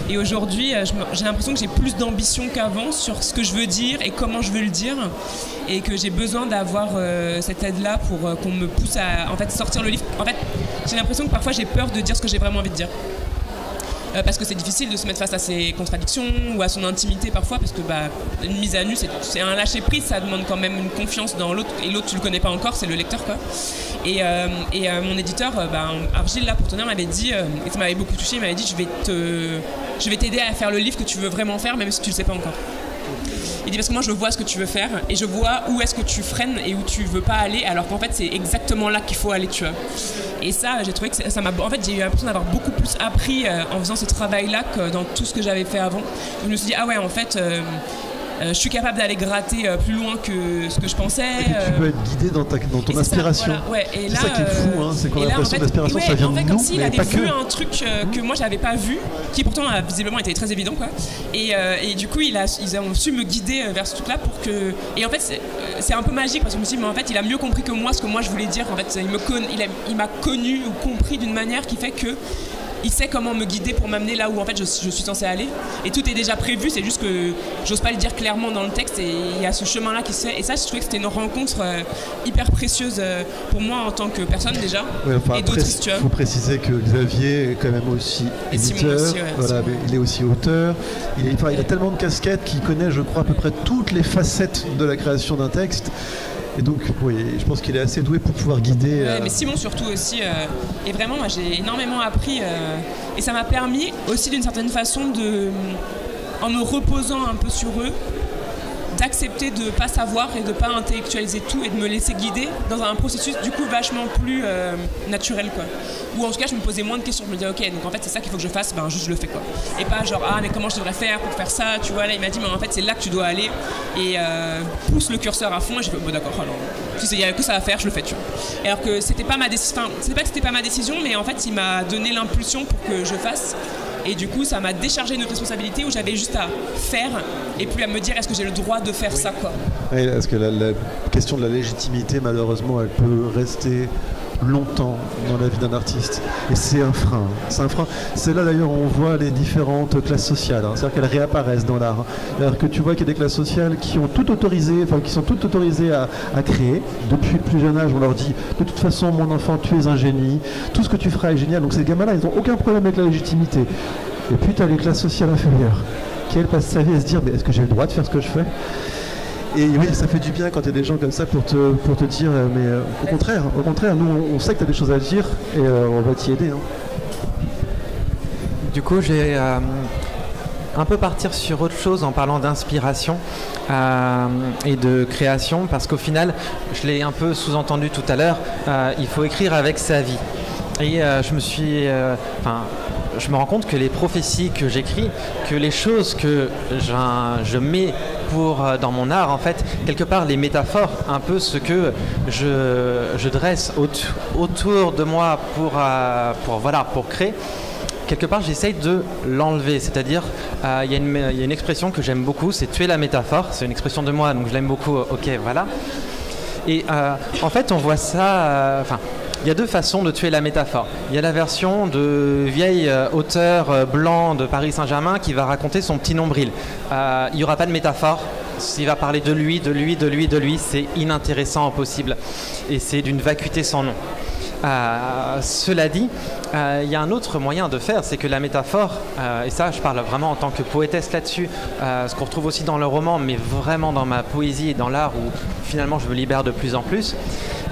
Et aujourd'hui, j'ai l'impression que j'ai plus d'ambition qu'avant sur ce que je veux dire et comment je veux le dire. Et que j'ai besoin d'avoir cette aide-là pour qu'on me pousse à en fait, sortir le livre. En fait, j'ai l'impression que parfois, j'ai peur de dire ce que j'ai vraiment envie de dire. Parce que c'est difficile de se mettre face à ses contradictions ou à son intimité parfois, parce que une mise à nu, c'est un lâcher-prise, ça demande quand même une confiance dans l'autre, et l'autre tu le connais pas encore, c'est le lecteur quoi. Et mon éditeur, Argile là pour tenir, m'avait dit, et ça m'avait beaucoup touché, il m'avait dit je vais t'aider à faire le livre que tu veux vraiment faire, même si tu le sais pas encore. Il dit parce que moi je vois ce que tu veux faire et je vois où est-ce que tu freines et où tu veux pas aller, alors qu'en fait c'est exactement là qu'il faut aller, tu vois. Et ça, j'ai trouvé que ça m'a... En fait, j'ai eu l'impression d'avoir beaucoup plus appris en faisant ce travail-là que dans tout ce que j'avais fait avant. Je me suis dit, ah ouais, en fait, je suis capable d'aller gratter plus loin que ce que je pensais. Et puis tu peux être guidé dans ton inspiration. Ça, voilà, ouais. Et c'est là, ça qui est fou, hein, c'est qu'on a l'impression que l'inspiration, ça vient de nous, comme s'il mais avait pas vu que. un truc que moi, j'avais pas vu, qui pourtant a visiblement été très évident, quoi. Et du coup, ils ont su me guider vers ce truc-là pour que... Et en fait, c'est un peu magique, parce que je me suis dit, mais en fait, il a mieux compris que moi ce que moi, je voulais dire. En fait, il m'a connu ou compris d'une manière qui fait que il sait comment me guider pour m'amener là où en fait je suis censée aller. Et tout est déjà prévu, c'est juste que j'ose pas le dire clairement dans le texte, et il y a ce chemin-là qui se fait. Et ça, je trouvais que c'était une rencontre hyper précieuse pour moi en tant que personne déjà. Ouais, enfin, et d'autres, tu vois. Il faut préciser que Xavier est quand même aussi éditeur, aussi, ouais, voilà, mais il est aussi auteur. Il a tellement de casquettes qu'il connaît, je crois, à peu près toutes les facettes de la création d'un texte. Et donc, oui, je pense qu'il est assez doué pour pouvoir guider. Ouais, mais Simon surtout aussi. Et vraiment, moi, j'ai énormément appris. Et ça m'a permis aussi d'une certaine façon en me reposant un peu sur eux, d'accepter de ne pas savoir et de ne pas intellectualiser tout et de me laisser guider dans un processus du coup vachement plus naturel, quoi. Ou en tout cas je me posais moins de questions, je me disais ok, donc en fait c'est ça qu'il faut que je fasse, juste je le fais, quoi. Et pas genre ah mais comment je devrais faire pour faire ça, tu vois. Là il m'a dit mais en fait c'est là que tu dois aller, et pousse le curseur à fond, et j'ai fait bon d'accord, alors si il n'y a que ça à faire, je le fais, tu vois. Et alors que c'était pas ma décision, enfin c'est pas que c'était pas ma décision, mais en fait il m'a donné l'impulsion pour que je fasse. Et du coup, ça m'a déchargé d'une responsabilité où j'avais juste à faire et plus à me dire est-ce que j'ai le droit de faire ça, quoi. Oui, parce que la question de la légitimité, malheureusement, elle peut rester longtemps dans la vie d'un artiste. Et c'est un frein. C'est un frein. C'est là d'ailleurs où on voit les différentes classes sociales. C'est-à-dire qu'elles réapparaissent dans l'art. C'est-à-dire que tu vois qu'il y a des classes sociales qui ont tout autorisé, qui sont toutes autorisées à créer. Depuis le plus jeune âge, on leur dit de toute façon, mon enfant, tu es un génie. Tout ce que tu feras est génial. Donc ces gamins-là, ils n'ont aucun problème avec la légitimité. Et puis tu as les classes sociales inférieures qui, elles, passent sa vie à se dire mais est-ce que j'ai le droit de faire ce que je fais ? Et oui, ça fait du bien quand il y a des gens comme ça pour te dire mais au contraire, nous on sait que tu as des choses à dire et on va t'y aider. Hein. Du coup, j'ai un peu partir sur autre chose en parlant d'inspiration et de création, parce qu'au final, je l'ai un peu sous-entendu tout à l'heure, il faut écrire avec sa vie. Et je me rends compte que les prophéties que j'écris, que les choses que je mets dans mon art, en fait, quelque part les métaphores, un peu ce que je dresse autour de moi pour créer, quelque part j'essaye de l'enlever. C'est-à-dire, il y a une expression que j'aime beaucoup, c'est tuer la métaphore. C'est une expression de moi, donc je l'aime beaucoup, ok, voilà. Et en fait, on voit ça... Il y a deux façons de tuer la métaphore. Il y a la version de vieil auteur blanc de Paris Saint-Germain qui va raconter son petit nombril. Il n'y aura pas de métaphore. S'il va parler de lui, c'est inintéressant au possible. Et c'est d'une vacuité sans nom. Cela dit, il y a un autre moyen de faire, c'est que la métaphore, et ça je parle vraiment en tant que poétesse là-dessus, ce qu'on retrouve aussi dans le roman, mais vraiment dans ma poésie et dans l'art où finalement je me libère de plus en plus,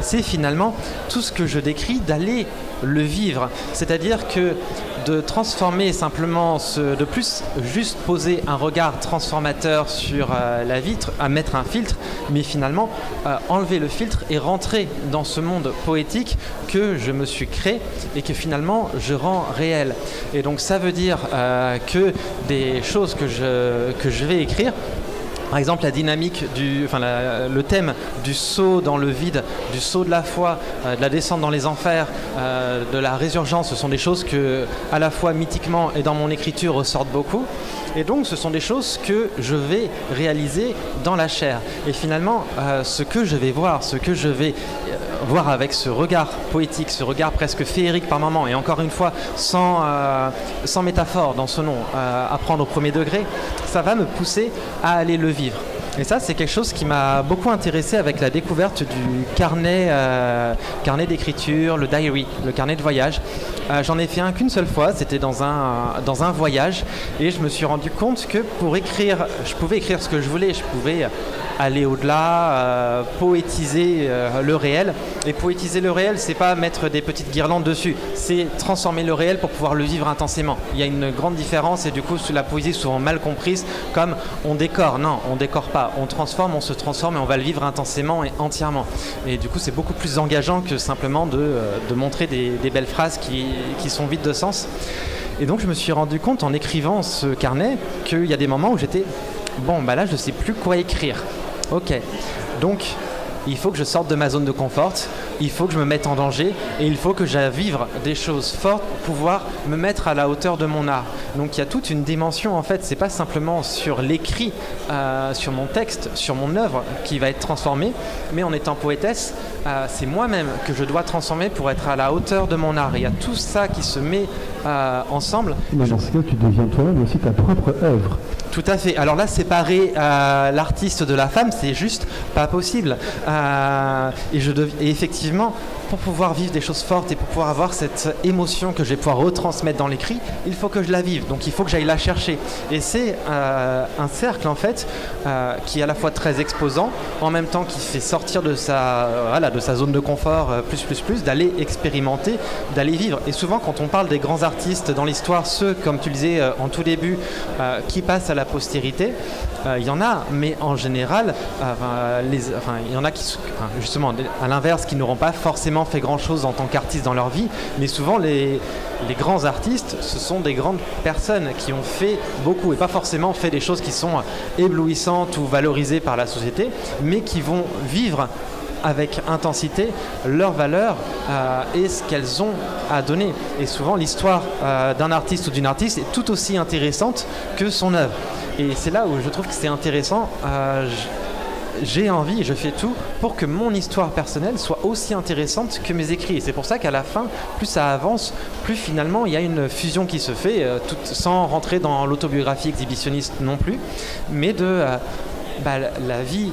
c'est finalement tout ce que je décris d'aller le vivre. C'est-à-dire que de transformer simplement, de plus juste poser un regard transformateur sur la vitre, à mettre un filtre, mais finalement enlever le filtre et rentrer dans ce monde poétique que je me suis créé et que finalement je rends réel. Et donc ça veut dire que des choses que je vais écrire, par exemple, la dynamique, le thème du saut dans le vide, du saut de la foi, de la descente dans les enfers, de la résurgence, ce sont des choses que, à la fois mythiquement et dans mon écriture, ressortent beaucoup. Et donc, ce sont des choses que je vais réaliser dans la chair. Et finalement, ce que je vais voir, voir avec ce regard poétique, ce regard presque féerique par moment, et encore une fois, sans métaphore dans ce nom, à prendre au premier degré, ça va me pousser à aller le vivre. Et ça, c'est quelque chose qui m'a beaucoup intéressé avec la découverte du carnet d'écriture, le diary, le carnet de voyage. J'en ai fait un qu'une seule fois, c'était dans un voyage, et je me suis rendu compte que pour écrire, je pouvais écrire ce que je voulais, je pouvais aller au-delà, poétiser le réel. Et poétiser le réel, c'est pas mettre des petites guirlandes dessus, c'est transformer le réel pour pouvoir le vivre intensément. Il y a une grande différence, et du coup, la poésie est souvent mal comprise comme on décore. Non, on décore pas. On transforme, on se transforme, et on va le vivre intensément et entièrement. Et du coup, c'est beaucoup plus engageant que simplement de montrer des belles phrases qui sont vides de sens. Et donc, je me suis rendu compte en écrivant ce carnet qu'il y a des moments où j'étais bon, bah là, je sais plus quoi écrire. Ok, donc il faut que je sorte de ma zone de confort, il faut que je me mette en danger, et il faut que j'aille vivre des choses fortes pour pouvoir me mettre à la hauteur de mon art. Donc il y a toute une dimension, en fait, c'est pas simplement sur l'écrit, sur mon texte, sur mon œuvre qui va être transformée, mais en étant poétesse, c'est moi-même que je dois transformer pour être à la hauteur de mon art. Et il y a tout ça qui se met ensemble. Mais dans ce cas, tu deviens toi-même aussi ta propre œuvre. Tout à fait. Alors là, séparer l'artiste de la femme, c'est juste pas possible. Et effectivement, pour pouvoir vivre des choses fortes et pour pouvoir avoir cette émotion que je vais pouvoir retransmettre dans l'écrit, il faut que je la vive. Donc il faut que j'aille la chercher. Et c'est un cercle, en fait, qui est à la fois très exposant, en même temps qui fait sortir de sa zone de confort plus, d'aller expérimenter, d'aller vivre. Et souvent, quand on parle des grands artistes dans l'histoire, ceux, comme tu le disais en tout début, qui passent à la postérité, il y en a, mais en général, il y en a qui, justement, à l'inverse, qui n'auront pas forcément fait grand-chose en tant qu'artistes dans leur vie, mais souvent les grands artistes, ce sont des grandes personnes qui ont fait beaucoup, et pas forcément fait des choses qui sont éblouissantes ou valorisées par la société, mais qui vont vivre avec intensité leurs valeurs et ce qu'elles ont à donner. Et souvent, l'histoire d'un artiste ou d'une artiste est tout aussi intéressante que son œuvre. Et c'est là où je trouve que c'est intéressant. J'ai envie, je fais tout pour que mon histoire personnelle soit aussi intéressante que mes écrits. Et c'est pour ça qu'à la fin, plus ça avance, plus finalement il y a une fusion qui se fait, sans rentrer dans l'autobiographie exhibitionniste non plus, mais la vie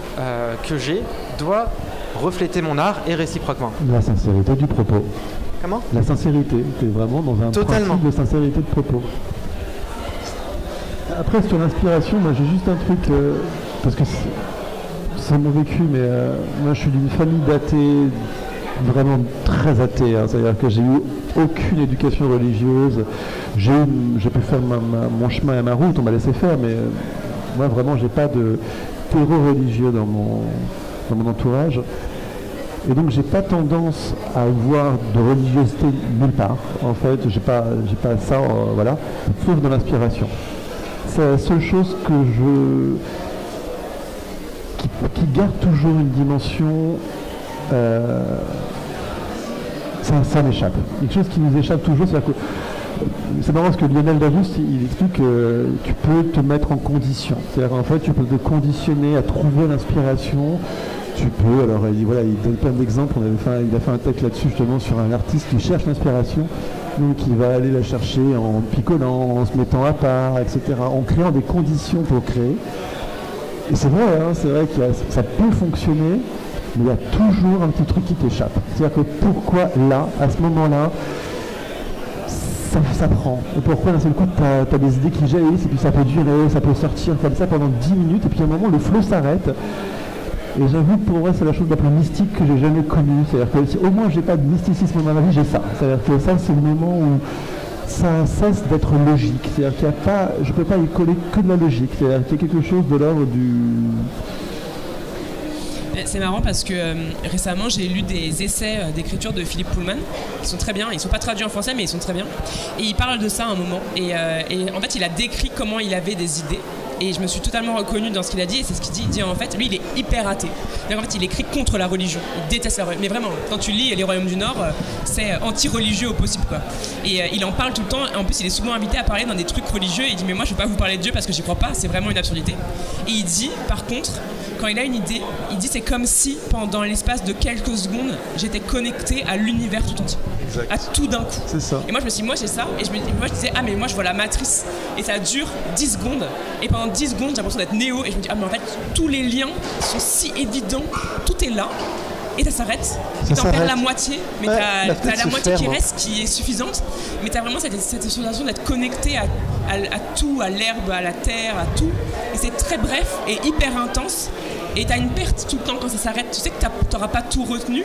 que j'ai doit refléter mon art et réciproquement. La sincérité du propos. Comment ? La sincérité, tu es vraiment dans un Totalement. principe de sincérité de propos. Après, sur l'inspiration, moi j'ai juste un truc, parce que c'est mon vécu, mais moi je suis d'une famille d'athées, vraiment très athée, hein, c'est-à-dire que j'ai eu aucune éducation religieuse, j'ai pu faire mon chemin et ma route, on m'a laissé faire, mais moi vraiment j'ai pas de terreau religieux dans mon entourage, et donc j'ai pas tendance à avoir de religiosité nulle part, en fait, j'ai pas ça, voilà, sauf dans l'inspiration. C'est la seule chose qui garde toujours une dimension, ça m'échappe. Quelque chose qui nous échappe toujours, c'est marrant parce que Lionel Davoust, il explique que tu peux te mettre en condition. C'est-à-dire en fait, tu peux te conditionner à trouver l'inspiration tu peux. Alors il donne plein d'exemples. Il a fait un texte là-dessus justement sur un artiste qui cherche l'inspiration, donc il va aller la chercher en picolant, en se mettant à part, etc., en créant des conditions pour créer. Et c'est vrai, c'est vrai que ça peut fonctionner, mais il y a toujours un petit truc qui t'échappe. C'est-à-dire que pourquoi là, à ce moment-là, ça prend. Et pourquoi d'un seul coup tu as des idées qui jaillissent et puis ça peut durer, ça peut sortir comme ça pendant 10 minutes et puis à un moment le flow s'arrête. Et j'avoue que pour moi c'est la chose la plus mystique que j'ai jamais connue. C'est-à-dire que si au moins j'ai pas de mysticisme dans ma vie, j'ai ça. C'est-à-dire que ça c'est le moment où ça cesse d'être logique. C'est-à-dire qu'il n'y a pas, je peux pas y coller que de la logique. C'est-à-dire qu'il y a quelque chose de l'ordre du... C'est marrant parce que récemment j'ai lu des essais d'écriture de Philippe Pullman qui sont très bien, ils sont pas traduits en français mais ils sont très bien et il parle de ça à un moment et en fait il a décrit comment il avait des idées et je me suis totalement reconnue dans ce qu'il a dit et c'est ce qu'il dit, il dit en fait lui il est hyper athée. En fait il écrit contre la religion, il déteste la religion, mais vraiment quand tu lis Les Royaumes du Nord c'est anti-religieux au possible quoi. Et il en parle tout le temps et en plus il est souvent invité à parler dans des trucs religieux et il dit mais moi je vais pas vous parler de Dieu parce que j'y crois pas, c'est vraiment une absurdité. Et il dit par contre quand il a une idée, il dit c'est comme si pendant l'espace de quelques secondes j'étais connecté à l'univers tout entier. Exact. À tout d'un coup. C'est ça. Et moi je me suis dit moi j'ai ça et moi je disais ah mais moi je vois la matrice et ça dure 10 secondes et pendant 10 secondes j'ai l'impression d'être Néo et je me dis ah mais en fait tous les liens sont si évidents, tout est là et ça s'arrête, et t'en perds la moitié mais t'as la moitié qui reste qui est suffisante mais t'as vraiment cette sensation d'être connecté à tout, à l'herbe, à la terre, à tout et c'est très bref et hyper intense et t'as une perte tout le temps quand ça s'arrête, tu sais que t'auras pas tout retenu.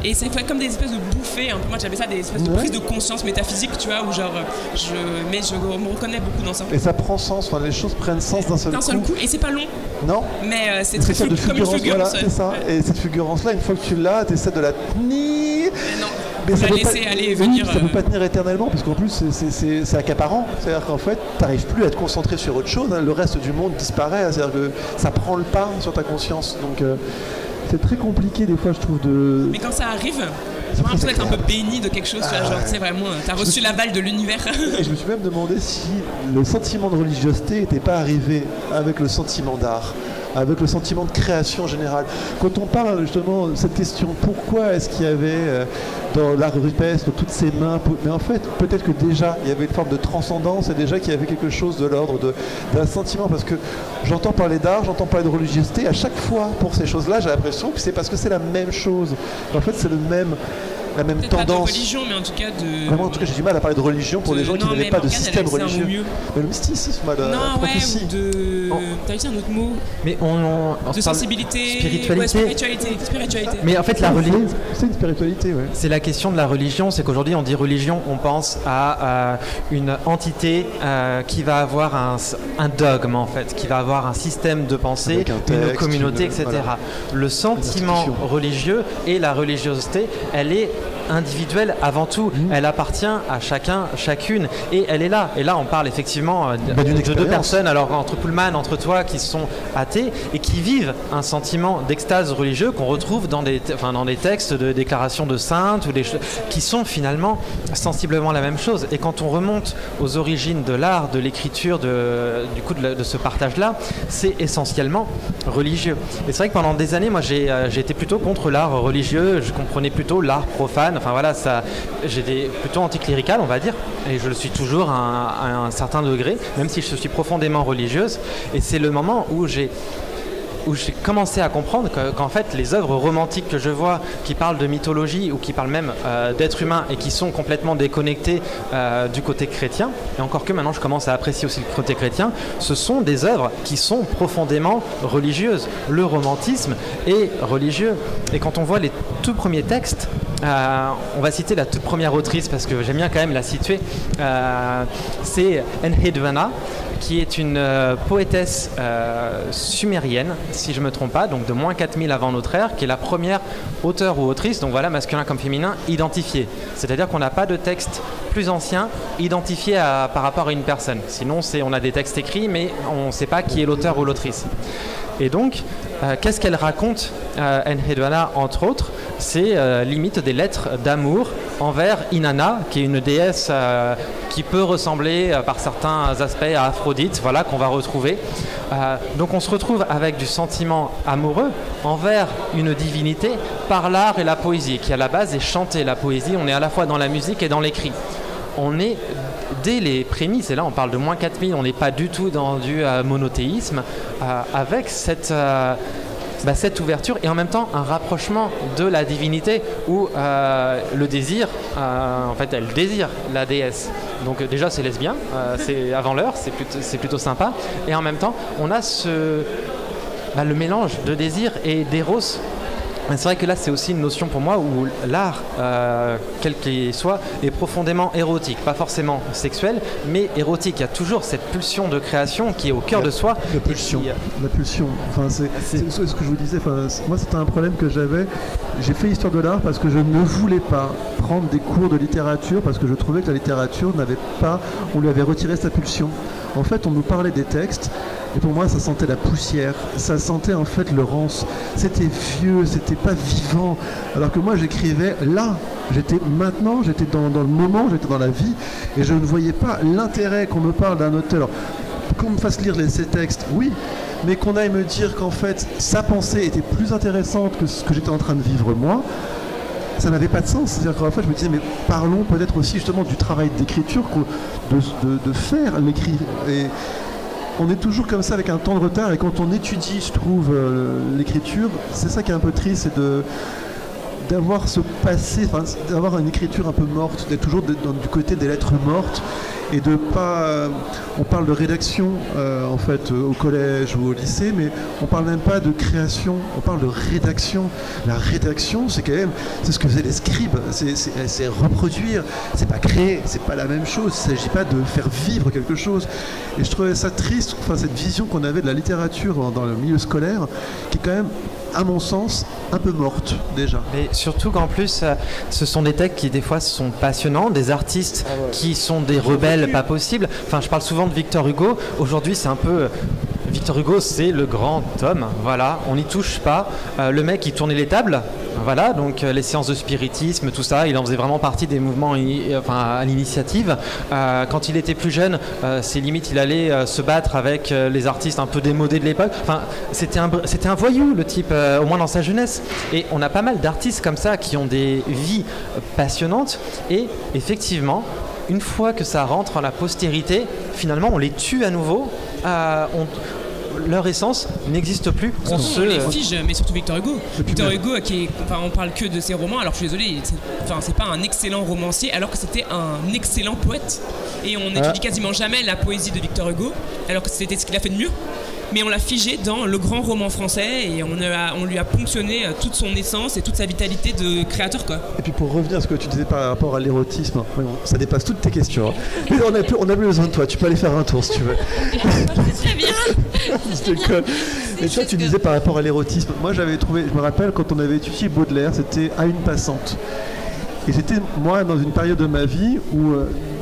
Et c'est comme des espèces de bouffées, un peu, moi j'appelle ça des espèces de prises de conscience métaphysique, tu vois, où genre, je me reconnais beaucoup dans ça. Et ça prend sens, enfin, les choses prennent sens d'un seul coup. Et c'est pas long. Non. Mais c'est très comme une fulgurance. Voilà, c'est ça. Ouais. Et cette fulgurance-là, une fois que tu l'as, tu essaies de la tenir. Mais ça laisser aller et venir. Ça ne peut pas tenir éternellement, parce qu'en plus c'est accaparant. C'est-à-dire qu'en fait, tu n'arrives plus à être concentré sur autre chose, hein. Le reste du monde disparaît, c'est-à-dire que ça prend le pas sur ta conscience. Donc c'est très compliqué des fois je trouve de... Mais quand ça arrive, c'est l'impression d'être un peu béni de quelque chose, tu vois, genre c'est vraiment, t'as reçu l'aval de l'univers. Et je me suis même demandé si le sentiment de religiosité n'était pas arrivé avec le sentiment d'art, avec le sentiment de création générale. Quand on parle justement de cette question, pourquoi est-ce qu'il y avait dans l'art rupestre toutes ces mains, mais en fait peut-être que déjà il y avait une forme de transcendance et déjà qu'il y avait quelque chose de l'ordre d'un sentiment, parce que j'entends parler d'art, j'entends parler de religiosité, à chaque fois pour ces choses-là j'ai l'impression que c'est parce que c'est la même chose. En fait c'est la même tendance. Pas de religion, mais en tout cas de... Vraiment, en tout cas, j'ai du mal à parler de religion pour les gens qui n'avaient pas de système religieux. Mais le mysticisme, la prophétie. Ou de... T'as utilisé un autre mot. Mais on de sensibilité. Spiritualité. Spiritualité. Mais en fait, la religion... C'est une spiritualité, ouais. C'est la question de la religion, c'est qu'aujourd'hui, on dit religion, on pense à une entité qui va avoir un dogme, en fait, qui va avoir un système de pensée, une communauté, etc. Voilà. Le sentiment religieux et la religiosité, elle est individuelle avant tout, elle appartient à chacune et elle est là. Et là on parle effectivement de deux personnes, alors entre Pullman, entre toi, qui sont athées et qui vivent un sentiment d'extase religieux qu'on retrouve dans des textes de déclarations de saintes ou qui sont finalement sensiblement la même chose. Et quand on remonte aux origines de l'art, de l'écriture, de ce partage-là, c'est essentiellement religieux. Et c'est vrai que pendant des années, moi j'ai été plutôt contre l'art religieux, je comprenais plutôt l'art profane. Enfin voilà, j'étais plutôt anticlérical, on va dire, et je le suis toujours à un certain degré, même si je suis profondément religieuse. Et c'est le moment où j'ai commencé à comprendre qu'en fait les œuvres romantiques que je vois qui parlent de mythologie ou qui parlent même d'êtres humains et qui sont complètement déconnectés du côté chrétien, et encore que maintenant je commence à apprécier aussi le côté chrétien, ce sont des œuvres qui sont profondément religieuses. Le romantisme est religieux. Et quand on voit les tout premiers textes, on va citer la toute première autrice parce que j'aime bien quand même la situer, c'est Enheduanna, qui est une poétesse sumérienne, si je ne me trompe pas, donc de moins 4000 avant notre ère, qui est la première auteure ou autrice, donc voilà, masculin comme féminin, identifiée. C'est-à-dire qu'on n'a pas de texte plus ancien identifié par rapport à une personne. Sinon, on a des textes écrits, mais on ne sait pas qui est l'auteur ou l'autrice. Et donc, qu'est-ce qu'elle raconte, Enheduanna, entre autres? C'est limite des lettres d'amour envers Inanna, qui est une déesse qui peut ressembler par certains aspects à Aphrodite, voilà, qu'on va retrouver. Donc on se retrouve avec du sentiment amoureux envers une divinité par l'art et la poésie, qui à la base est chanter la poésie. On est à la fois dans la musique et dans l'écrit. On est dès les prémices, et là on parle de moins 4000, on n'est pas du tout dans du monothéisme, avec cette ouverture et en même temps un rapprochement de la divinité où le désir, en fait elle désire la déesse. Donc déjà c'est lesbien, c'est avant l'heure, c'est plutôt sympa. Et en même temps on a le mélange de désir et d'éros. C'est vrai que là, c'est aussi une notion pour moi où l'art, quel qu'il soit, est profondément érotique. Pas forcément sexuel, mais érotique. Il y a toujours cette pulsion de création qui est au cœur de soi. La pulsion. Enfin, c'est ce que je vous disais. Enfin, moi, c'était un problème que j'avais. J'ai fait histoire de l'art parce que je ne voulais pas prendre des cours de littérature parce que je trouvais que la littérature n'avait pas... On lui avait retiré sa pulsion. En fait, on nous parlait des textes. Et pour moi, ça sentait la poussière, ça sentait en fait le rance. C'était vieux, c'était pas vivant. Alors que moi, j'écrivais là. J'étais dans le moment, j'étais dans la vie. Et je ne voyais pas l'intérêt qu'on me parle d'un auteur. Qu'on me fasse lire ces textes, oui. Mais qu'on aille me dire qu'en fait, sa pensée était plus intéressante que ce que j'étais en train de vivre moi. Ça n'avait pas de sens. C'est-à-dire qu'en fait, je me disais, mais parlons peut-être aussi justement du travail d'écriture, de faire l'écrire. Et on est toujours comme ça avec un temps de retard et quand on étudie, je trouve, l'écriture, c'est ça qui est un peu triste, c'est d'avoir ce passé, d'avoir une écriture un peu morte, d'être toujours du côté des lettres mortes et de pas... on parle de rédaction en fait au collège ou au lycée, mais on parle même pas de création, on parle de rédaction. La rédaction, c'est quand même, c'est ce que faisaient les scribes, c'est reproduire, c'est pas créer, c'est pas la même chose, il s'agit pas de faire vivre quelque chose. Et je trouvais ça triste, cette vision qu'on avait de la littérature dans le milieu scolaire, qui est quand même, à mon sens, un peu morte déjà. Mais surtout qu'en plus, ce sont des textes qui des fois sont passionnants, des artistes qui sont des rebelles pas possibles. Enfin, je parle souvent de Victor Hugo. Aujourd'hui, c'est un peu... Victor Hugo, c'est le grand homme, voilà, on n'y touche pas. Le mec, il tournait les tables, voilà, donc les séances de spiritisme, tout ça, il en faisait vraiment partie des mouvements à l'initiative. Quand il était plus jeune, c'est limite, il allait se battre avec les artistes un peu démodés de l'époque. Enfin, c'était un voyou, le type, au moins dans sa jeunesse. Et on a pas mal d'artistes comme ça qui ont des vies passionnantes et effectivement, une fois que ça rentre dans la postérité, finalement, on les tue à nouveau. Leur essence n'existe plus. On les fige, mais surtout Victor Hugo. Victor Hugo, on parle que de ses romans, alors je suis désolé, c'est pas un excellent romancier, alors que c'était un excellent poète. Et on n'étudie quasiment jamais la poésie de Victor Hugo, alors que c'était ce qu'il a fait de mieux. Mais on l'a figé dans le grand roman français et on lui a ponctionné toute son essence et toute sa vitalité de créateur, quoi. Et puis pour revenir à ce que tu disais par rapport à l'érotisme, ça dépasse toutes tes questions. Hein. Mais on a plus besoin de toi, tu peux aller faire un tour si tu veux. Très bien. Je te colle. Et toi, tu disais par rapport à l'érotisme, moi j'avais trouvé, je me rappelle quand on avait étudié Baudelaire, c'était À une passante. Et c'était moi dans une période de ma vie où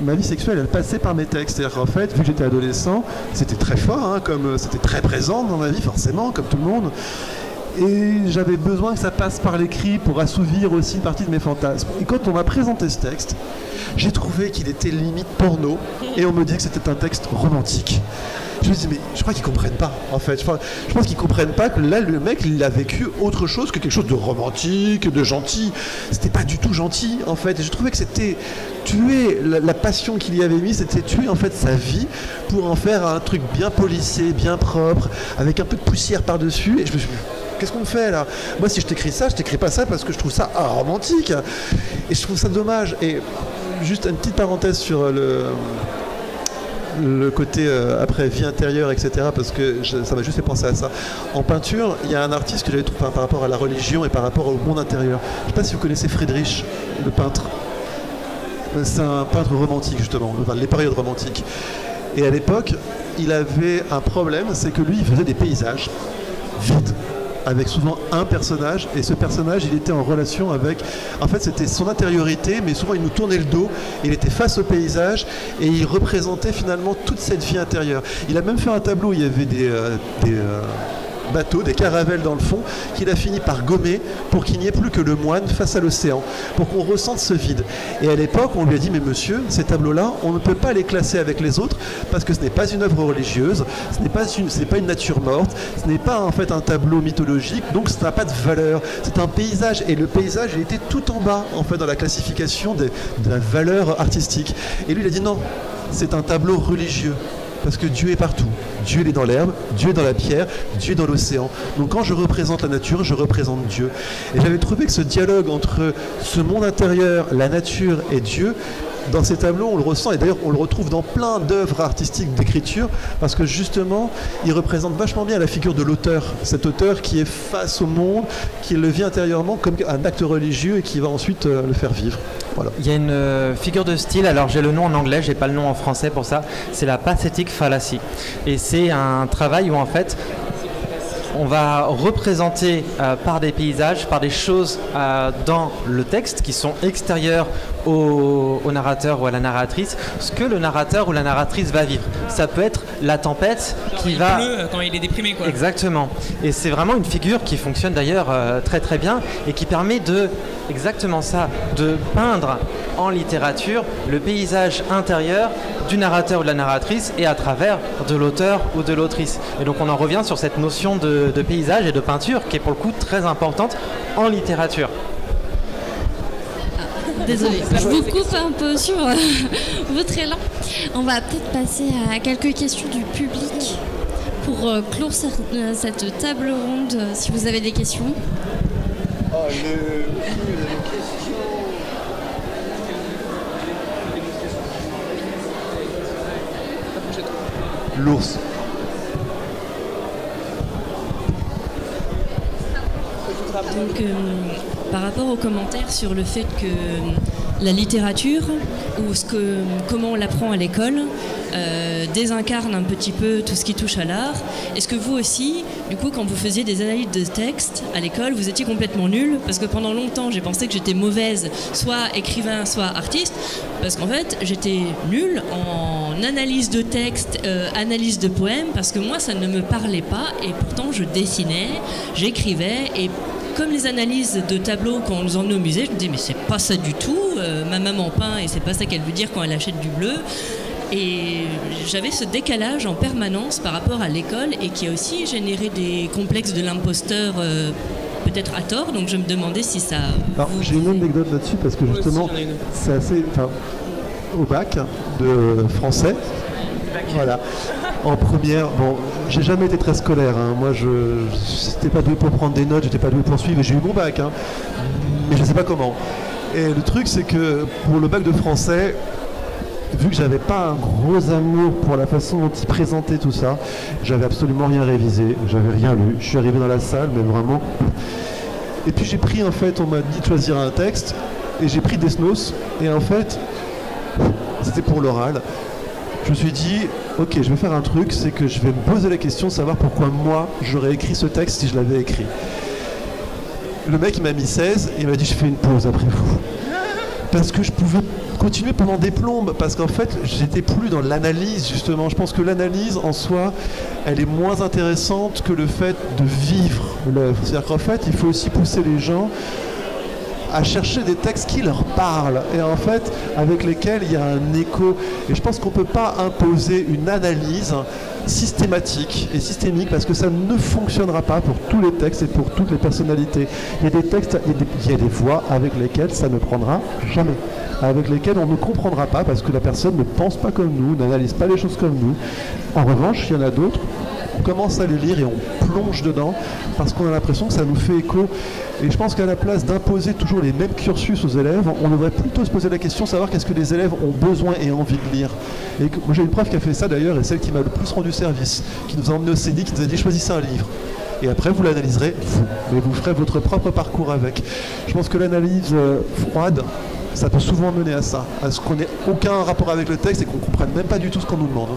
ma vie sexuelle elle passait par mes textes. C'est-à-dire qu'en fait, vu que j'étais adolescent, c'était très fort, hein, comme c'était très présent dans ma vie forcément, comme tout le monde. Et j'avais besoin que ça passe par l'écrit pour assouvir aussi une partie de mes fantasmes. Et quand on m'a présenté ce texte, j'ai trouvé qu'il était limite porno et on me dit que c'était un texte romantique. Je me dis mais je crois qu'ils comprennent pas en fait. Je pense qu'ils comprennent pas que là le mec il a vécu autre chose que quelque chose de romantique, de gentil. C'était pas du tout gentil en fait. Et je trouvais que c'était tuer la passion qu'il y avait mis, c'était tuer en fait sa vie pour en faire un truc bien polissé, bien propre, avec un peu de poussière par-dessus. Et je me suis dit qu'est-ce qu'on fait là? Moi si je t'écris ça, je t'écris pas ça parce que je trouve ça romantique. Et je trouve ça dommage. Et juste une petite parenthèse sur le côté après vie intérieure, etc. parce que ça m'a juste fait penser à ça. En peinture, il y a un artiste que j'avais trouvé par rapport à la religion et par rapport au monde intérieur. Je ne sais pas si vous connaissez Friedrich, le peintre. C'est un peintre romantique justement, enfin, les périodes romantiques. Et à l'époque, il avait un problème, c'est que lui, il faisait des paysages vides, avec souvent un personnage, et ce personnage il était en relation avec, en fait c'était son intériorité, mais souvent il nous tournait le dos, il était face au paysage et il représentait finalement toute cette vie intérieure. Il a même fait un tableau où il y avait bateaux, des caravelles dans le fond, qu'il a fini par gommer pour qu'il n'y ait plus que le moine face à l'océan, pour qu'on ressente ce vide. Et à l'époque, on lui a dit, mais monsieur, ces tableaux-là, on ne peut pas les classer avec les autres, parce que ce n'est pas une œuvre religieuse, ce n'est pas une nature morte, ce n'est pas en fait un tableau mythologique, donc ça n'a pas de valeur. C'est un paysage, et le paysage il était tout en bas en fait dans la classification de la valeur artistique. Et lui il a dit non, c'est un tableau religieux. Parce que Dieu est partout. Dieu il est dans l'herbe, Dieu est dans la pierre, Dieu est dans l'océan. Donc quand je représente la nature, je représente Dieu. Et j'avais trouvé que ce dialogue entre ce monde intérieur, la nature et Dieu, dans ces tableaux, on le ressent, et d'ailleurs on le retrouve dans plein d'œuvres artistiques d'écriture, parce que justement, il représente vachement bien la figure de l'auteur, cet auteur qui est face au monde, qui le vit intérieurement comme un acte religieux et qui va ensuite le faire vivre. Voilà. Il y a une figure de style, alors j'ai le nom en anglais, j'ai pas le nom en français pour ça, c'est la pathetic fallacy. Et c'est un travail où en fait, on va représenter par des paysages, par des choses dans le texte qui sont extérieures au narrateur ou à la narratrice, ce que le narrateur ou la narratrice va vivre. Ça peut être la tempête qui va... Il pleut quand il est déprimé, quoi. Exactement. Et c'est vraiment une figure qui fonctionne d'ailleurs très très bien et qui permet de, exactement ça, de peindre en littérature le paysage intérieur du narrateur ou de la narratrice et à travers de l'auteur ou de l'autrice. Et donc on en revient sur cette notion de paysage et de peinture qui est pour le coup très importante en littérature. Désolée, je vous coupe un peu sur votre élan. On va peut-être passer à quelques questions du public pour clore cette table ronde, si vous avez des questions. L'ours. Donc, par rapport aux commentaires sur le fait que la littérature, ou comment on l'apprend à l'école, désincarne un petit peu tout ce qui touche à l'art, est-ce que vous aussi, du coup, quand vous faisiez des analyses de texte à l'école, vous étiez complètement nul? Parce que pendant longtemps, j'ai pensé que j'étais mauvaise, soit écrivain, soit artiste, parce qu'en fait, j'étais nulle en analyse de texte, analyse de poèmes, parce que moi, ça ne me parlait pas, et pourtant, je dessinais, j'écrivais, et comme les analyses de tableaux quand on nous emmenait au musée, je me disais mais c'est pas ça du tout, ma maman peint et c'est pas ça qu'elle veut dire quand elle achète du bleu. Et j'avais ce décalage en permanence par rapport à l'école et qui a aussi généré des complexes de l'imposteur peut-être à tort, donc je me demandais si ça... Alors, j'ai une anecdote là-dessus parce que justement c'est assez... au bac de français, voilà. En première, bon, j'ai jamais été très scolaire, hein. Moi je n'étais pas doué pour prendre des notes, j'étais pas doué pour suivre, et j'ai eu mon bac, hein. Mais je sais pas comment. Et le truc c'est que pour le bac de français, vu que j'avais pas un gros amour pour la façon dont il présentait tout ça, j'avais absolument rien révisé, j'avais rien lu, je suis arrivé dans la salle, mais vraiment... Et puis j'ai pris en fait, on m'a dit de choisir un texte, et j'ai pris Desnos, et en fait, c'était pour l'oral. Je me suis dit, ok, je vais faire un truc, c'est que je vais me poser la question de savoir pourquoi moi, j'aurais écrit ce texte si je l'avais écrit. Le mec, il m'a mis 16, et il m'a dit, je fais une pause après vous. Parce que je pouvais continuer pendant des plombes, parce qu'en fait, j'étais plus dans l'analyse, justement. Je pense que l'analyse, en soi, elle est moins intéressante que le fait de vivre l'œuvre. C'est-à-dire qu'en fait, il faut aussi pousser les gens à chercher des textes qui leur parlent et en fait avec lesquels il y a un écho. Et je pense qu'on ne peut pas imposer une analyse systématique et systémique parce que ça ne fonctionnera pas pour tous les textes et pour toutes les personnalités. Il y a des textes, il y a des voix avec lesquelles ça ne prendra jamais, avec lesquelles on ne comprendra pas parce que la personne ne pense pas comme nous, n'analyse pas les choses comme nous. En revanche, il y en a d'autres, on commence à les lire et on plonge dedans parce qu'on a l'impression que ça nous fait écho. Et je pense qu'à la place d'imposer toujours les mêmes cursus aux élèves, on devrait plutôt se poser la question de savoir qu'est-ce que les élèves ont besoin et envie de lire. Et moi j'ai une prof qui a fait ça d'ailleurs, et celle qui m'a le plus rendu service, qui nous a emmené au CEDI, qui nous a dit choisissez un livre. Et après vous l'analyserez, vous, mais vous ferez votre propre parcours avec. Je pense que l'analyse froide, ça peut souvent mener à ça, à ce qu'on n'ait aucun rapport avec le texte et qu'on ne comprenne même pas du tout ce qu'on nous demande.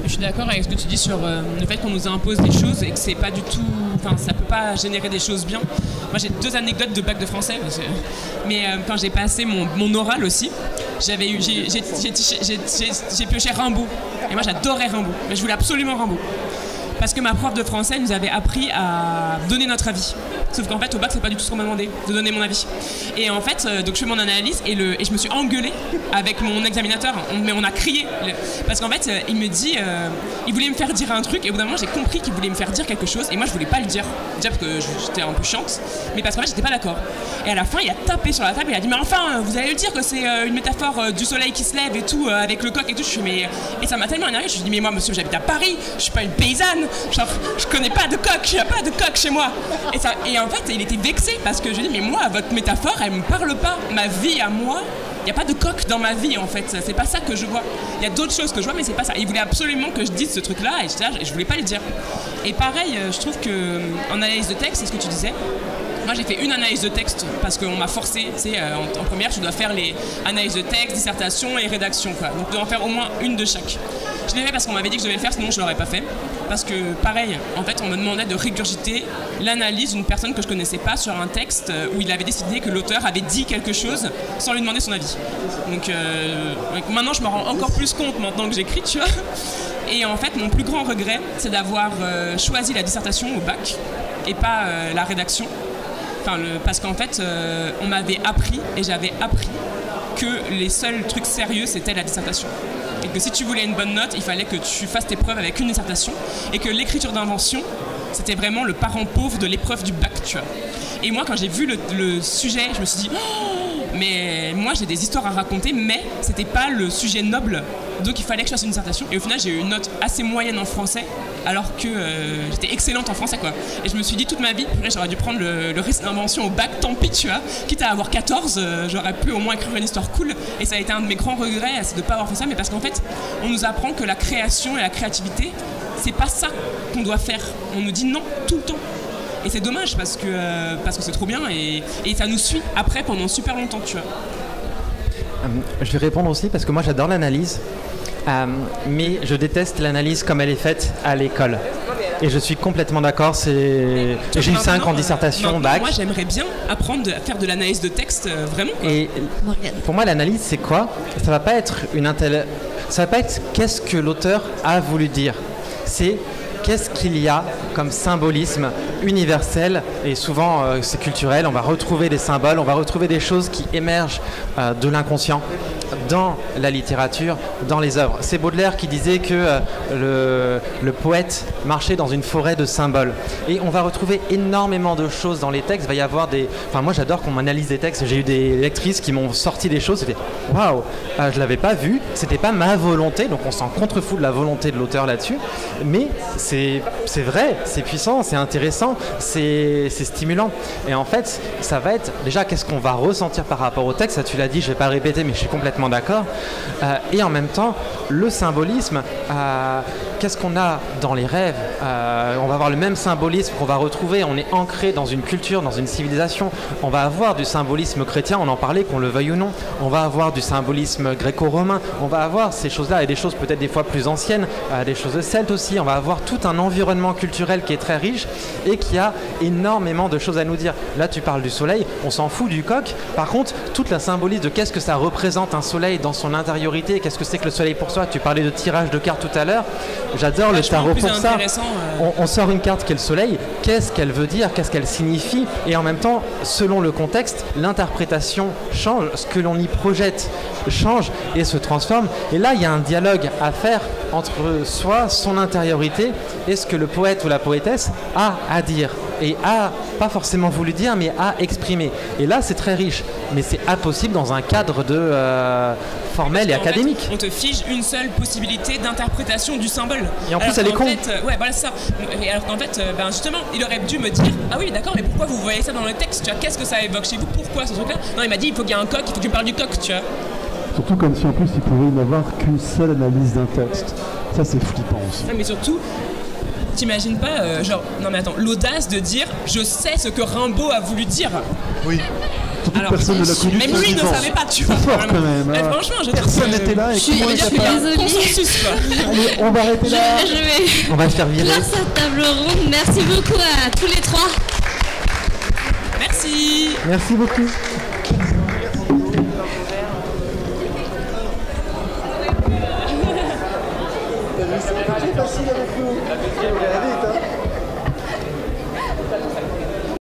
Je suis d'accord avec ce que tu dis sur le fait qu'on nous impose des choses et que c'est pas du tout, enfin ça peut pas générer des choses bien. Moi j'ai 2 anecdotes de bac de français, mais quand j'ai passé mon oral aussi, j'ai pioché Rimbaud et moi j'adorais Rimbaud, mais je voulais absolument Rimbaud parce que ma prof de français nous avait appris à donner notre avis. Sauf qu'en fait, au bac, c'est pas du tout ce qu'on m'a demandé, de donner mon avis. Et en fait, donc je fais mon analyse et je me suis engueulée avec mon examinateur, mais on a crié. Parce qu'en fait, il me dit, il voulait me faire dire un truc, et au bout d'un moment, j'ai compris qu'il voulait me faire dire quelque chose, et moi, je voulais pas le dire. Déjà parce que j'étais un peu chiante, mais parce qu'en fait, j'étais pas d'accord. Et à la fin, il a tapé sur la table, et il a dit, mais enfin, vous allez le dire que c'est une métaphore du soleil qui se lève et tout, avec le coq et tout. Je suis, mais... Et ça m'a tellement énervé, je lui ai dit, mais moi, monsieur, j'habite à Paris, je suis pas une paysanne, genre, je connais pas de coq, il n'y a pas de coq chez moi. Et en fait, il était vexé, parce que je lui ai dit, mais moi, votre métaphore, elle me parle pas. Ma vie à moi, il n'y a pas de coq dans ma vie, en fait. C'est pas ça que je vois. Il y a d'autres choses que je vois, mais c'est pas ça. Il voulait absolument que je dise ce truc-là, et j'étais là, je voulais pas le dire. Et pareil, je trouve qu'en analyse de texte, c'est ce que tu disais. Moi, j'ai fait une analyse de texte parce qu'on m'a forcé. En première, tu dois faire les analyses de texte, dissertation et rédaction, quoi. Donc, tu dois en faire au moins une de chaque. Je l'ai fait parce qu'on m'avait dit que je devais le faire, sinon je l'aurais pas fait. Parce que, pareil, en fait, on me demandait de régurgiter l'analyse d'une personne que je connaissais pas sur un texte où il avait décidé que l'auteur avait dit quelque chose sans lui demander son avis. Donc, maintenant, je me rends encore plus compte maintenant que j'écris, tu vois. Et en fait, mon plus grand regret, c'est d'avoir choisi la dissertation au bac et pas la rédaction. Parce qu'en fait, on m'avait appris, et j'avais appris, que les seuls trucs sérieux, c'était la dissertation. Et que si tu voulais une bonne note, il fallait que tu fasses tes preuves avec une dissertation, et que l'écriture d'invention, c'était vraiment le parent pauvre de l'épreuve du bac, tu vois. Et moi, quand j'ai vu le sujet, je me suis dit, oh, mais moi, j'ai des histoires à raconter, mais c'était pas le sujet noble, donc il fallait que je fasse une dissertation. Et au final, j'ai eu une note assez moyenne en français, alors que j'étais excellente en français, quoi. Et je me suis dit toute ma vie, j'aurais dû prendre le risque d'invention au bac, tant pis, tu vois. Quitte à avoir 14, j'aurais pu au moins écrire une histoire cool. Et ça a été un de mes grands regrets, c'est de ne pas avoir fait ça, mais parce qu'en fait, on nous apprend que la création et la créativité, c'est pas ça qu'on doit faire. On nous dit non tout le temps. Et c'est dommage parce que c'est trop bien et ça nous suit après pendant super longtemps, tu vois. Je vais répondre aussi parce que moi j'adore l'analyse. Mais je déteste l'analyse comme elle est faite à l'école. Et je suis complètement d'accord, j'ai eu 5 en dissertation, bac. Moi j'aimerais bien apprendre à faire de l'analyse de texte, vraiment. Quoi. Et pour moi l'analyse c'est quoi ? Ça va pas être ça va pas être qu'est-ce que l'auteur a voulu dire. C'est qu'est-ce qu'il y a comme symbolisme universel, et souvent c'est culturel, on va retrouver des symboles, on va retrouver des choses qui émergent de l'inconscient dans la littérature, dans les œuvres. C'est Baudelaire qui disait que le poète marchait dans une forêt de symboles. Et on va retrouver énormément de choses dans les textes. Il va y avoir moi j'adore qu'on m'analyse des textes. J'ai eu des lectrices qui m'ont sorti des choses. C'était waouh, je l'avais pas vu, c'était pas ma volonté, donc on s'en contrefout de la volonté de l'auteur là-dessus. Mais c'est vrai, c'est puissant, c'est intéressant, c'est stimulant. Et en fait, ça va être déjà qu'est-ce qu'on va ressentir par rapport au texte. Ça, tu l'as dit, je vais pas répéter, mais je suis complètement d'accord. Et en même temps, le symbolisme, qu'est-ce qu'on a dans les rêves ? On va avoir le même symbolisme qu'on va retrouver. On est ancré dans une culture, dans une civilisation. On va avoir du symbolisme chrétien, on en parlait, qu'on le veuille ou non. On va avoir du symbolisme gréco-romain. On va avoir ces choses-là et des choses peut-être des fois plus anciennes, des choses celtes aussi. On va avoir tout un environnement culturel qui est très riche et qui a énormément de choses à nous dire. Là, tu parles du soleil, on s'en fout du coq. Par contre, toute la symbolisme de qu'est-ce que ça représente un soleil dans son intériorité, qu'est-ce que c'est que le soleil pour soi. Tu parlais de tirage de cartes tout à l'heure. J'adore le tarot pour ça. On sort une carte qui est le soleil. Qu'est-ce qu'elle veut dire, qu'est-ce qu'elle signifie, et en même temps, selon le contexte, l'interprétation change, ce que l'on y projette change et se transforme. Et là, il y a un dialogue à faire entre soi, son intériorité, et ce que le poète ou la poétesse a à dire. Et a, pas forcément voulu dire, mais a exprimé. Et là, c'est très riche. Mais c'est impossible dans un cadre de formel et académique. Fait, on te fige une seule possibilité d'interprétation du symbole. Et en plus, elle est con. Ouais, voilà ça. Et alors qu'en fait, justement, il aurait dû me dire, ah oui, d'accord, mais pourquoi vous voyez ça dans le texte, tu vois, qu'est-ce que ça évoque chez vous, pourquoi ce truc-là ? Non, il m'a dit, il faut qu'il y ait un coq, il faut que tu parles du coq, tu vois. Surtout comme si en plus il pouvait y n'avoir qu'une seule analyse d'un texte. Ça, c'est flippant aussi. Ah, mais surtout, t'imagines pas, non mais attends, l'audace de dire, je sais ce que Rimbaud a voulu dire. Oui. Alors, personne ne l'a connu. Même lui ne savait pas, tu vois. C'est fort quand même. Hein. Franchement, je personne n'était là et comment il n'y a pas consensus, quoi. Allez, on va arrêter là. On va se faire virer. Pour cette table ronde, merci beaucoup à tous les trois. Merci. Merci beaucoup. C'est facile avec nous. vous l'avez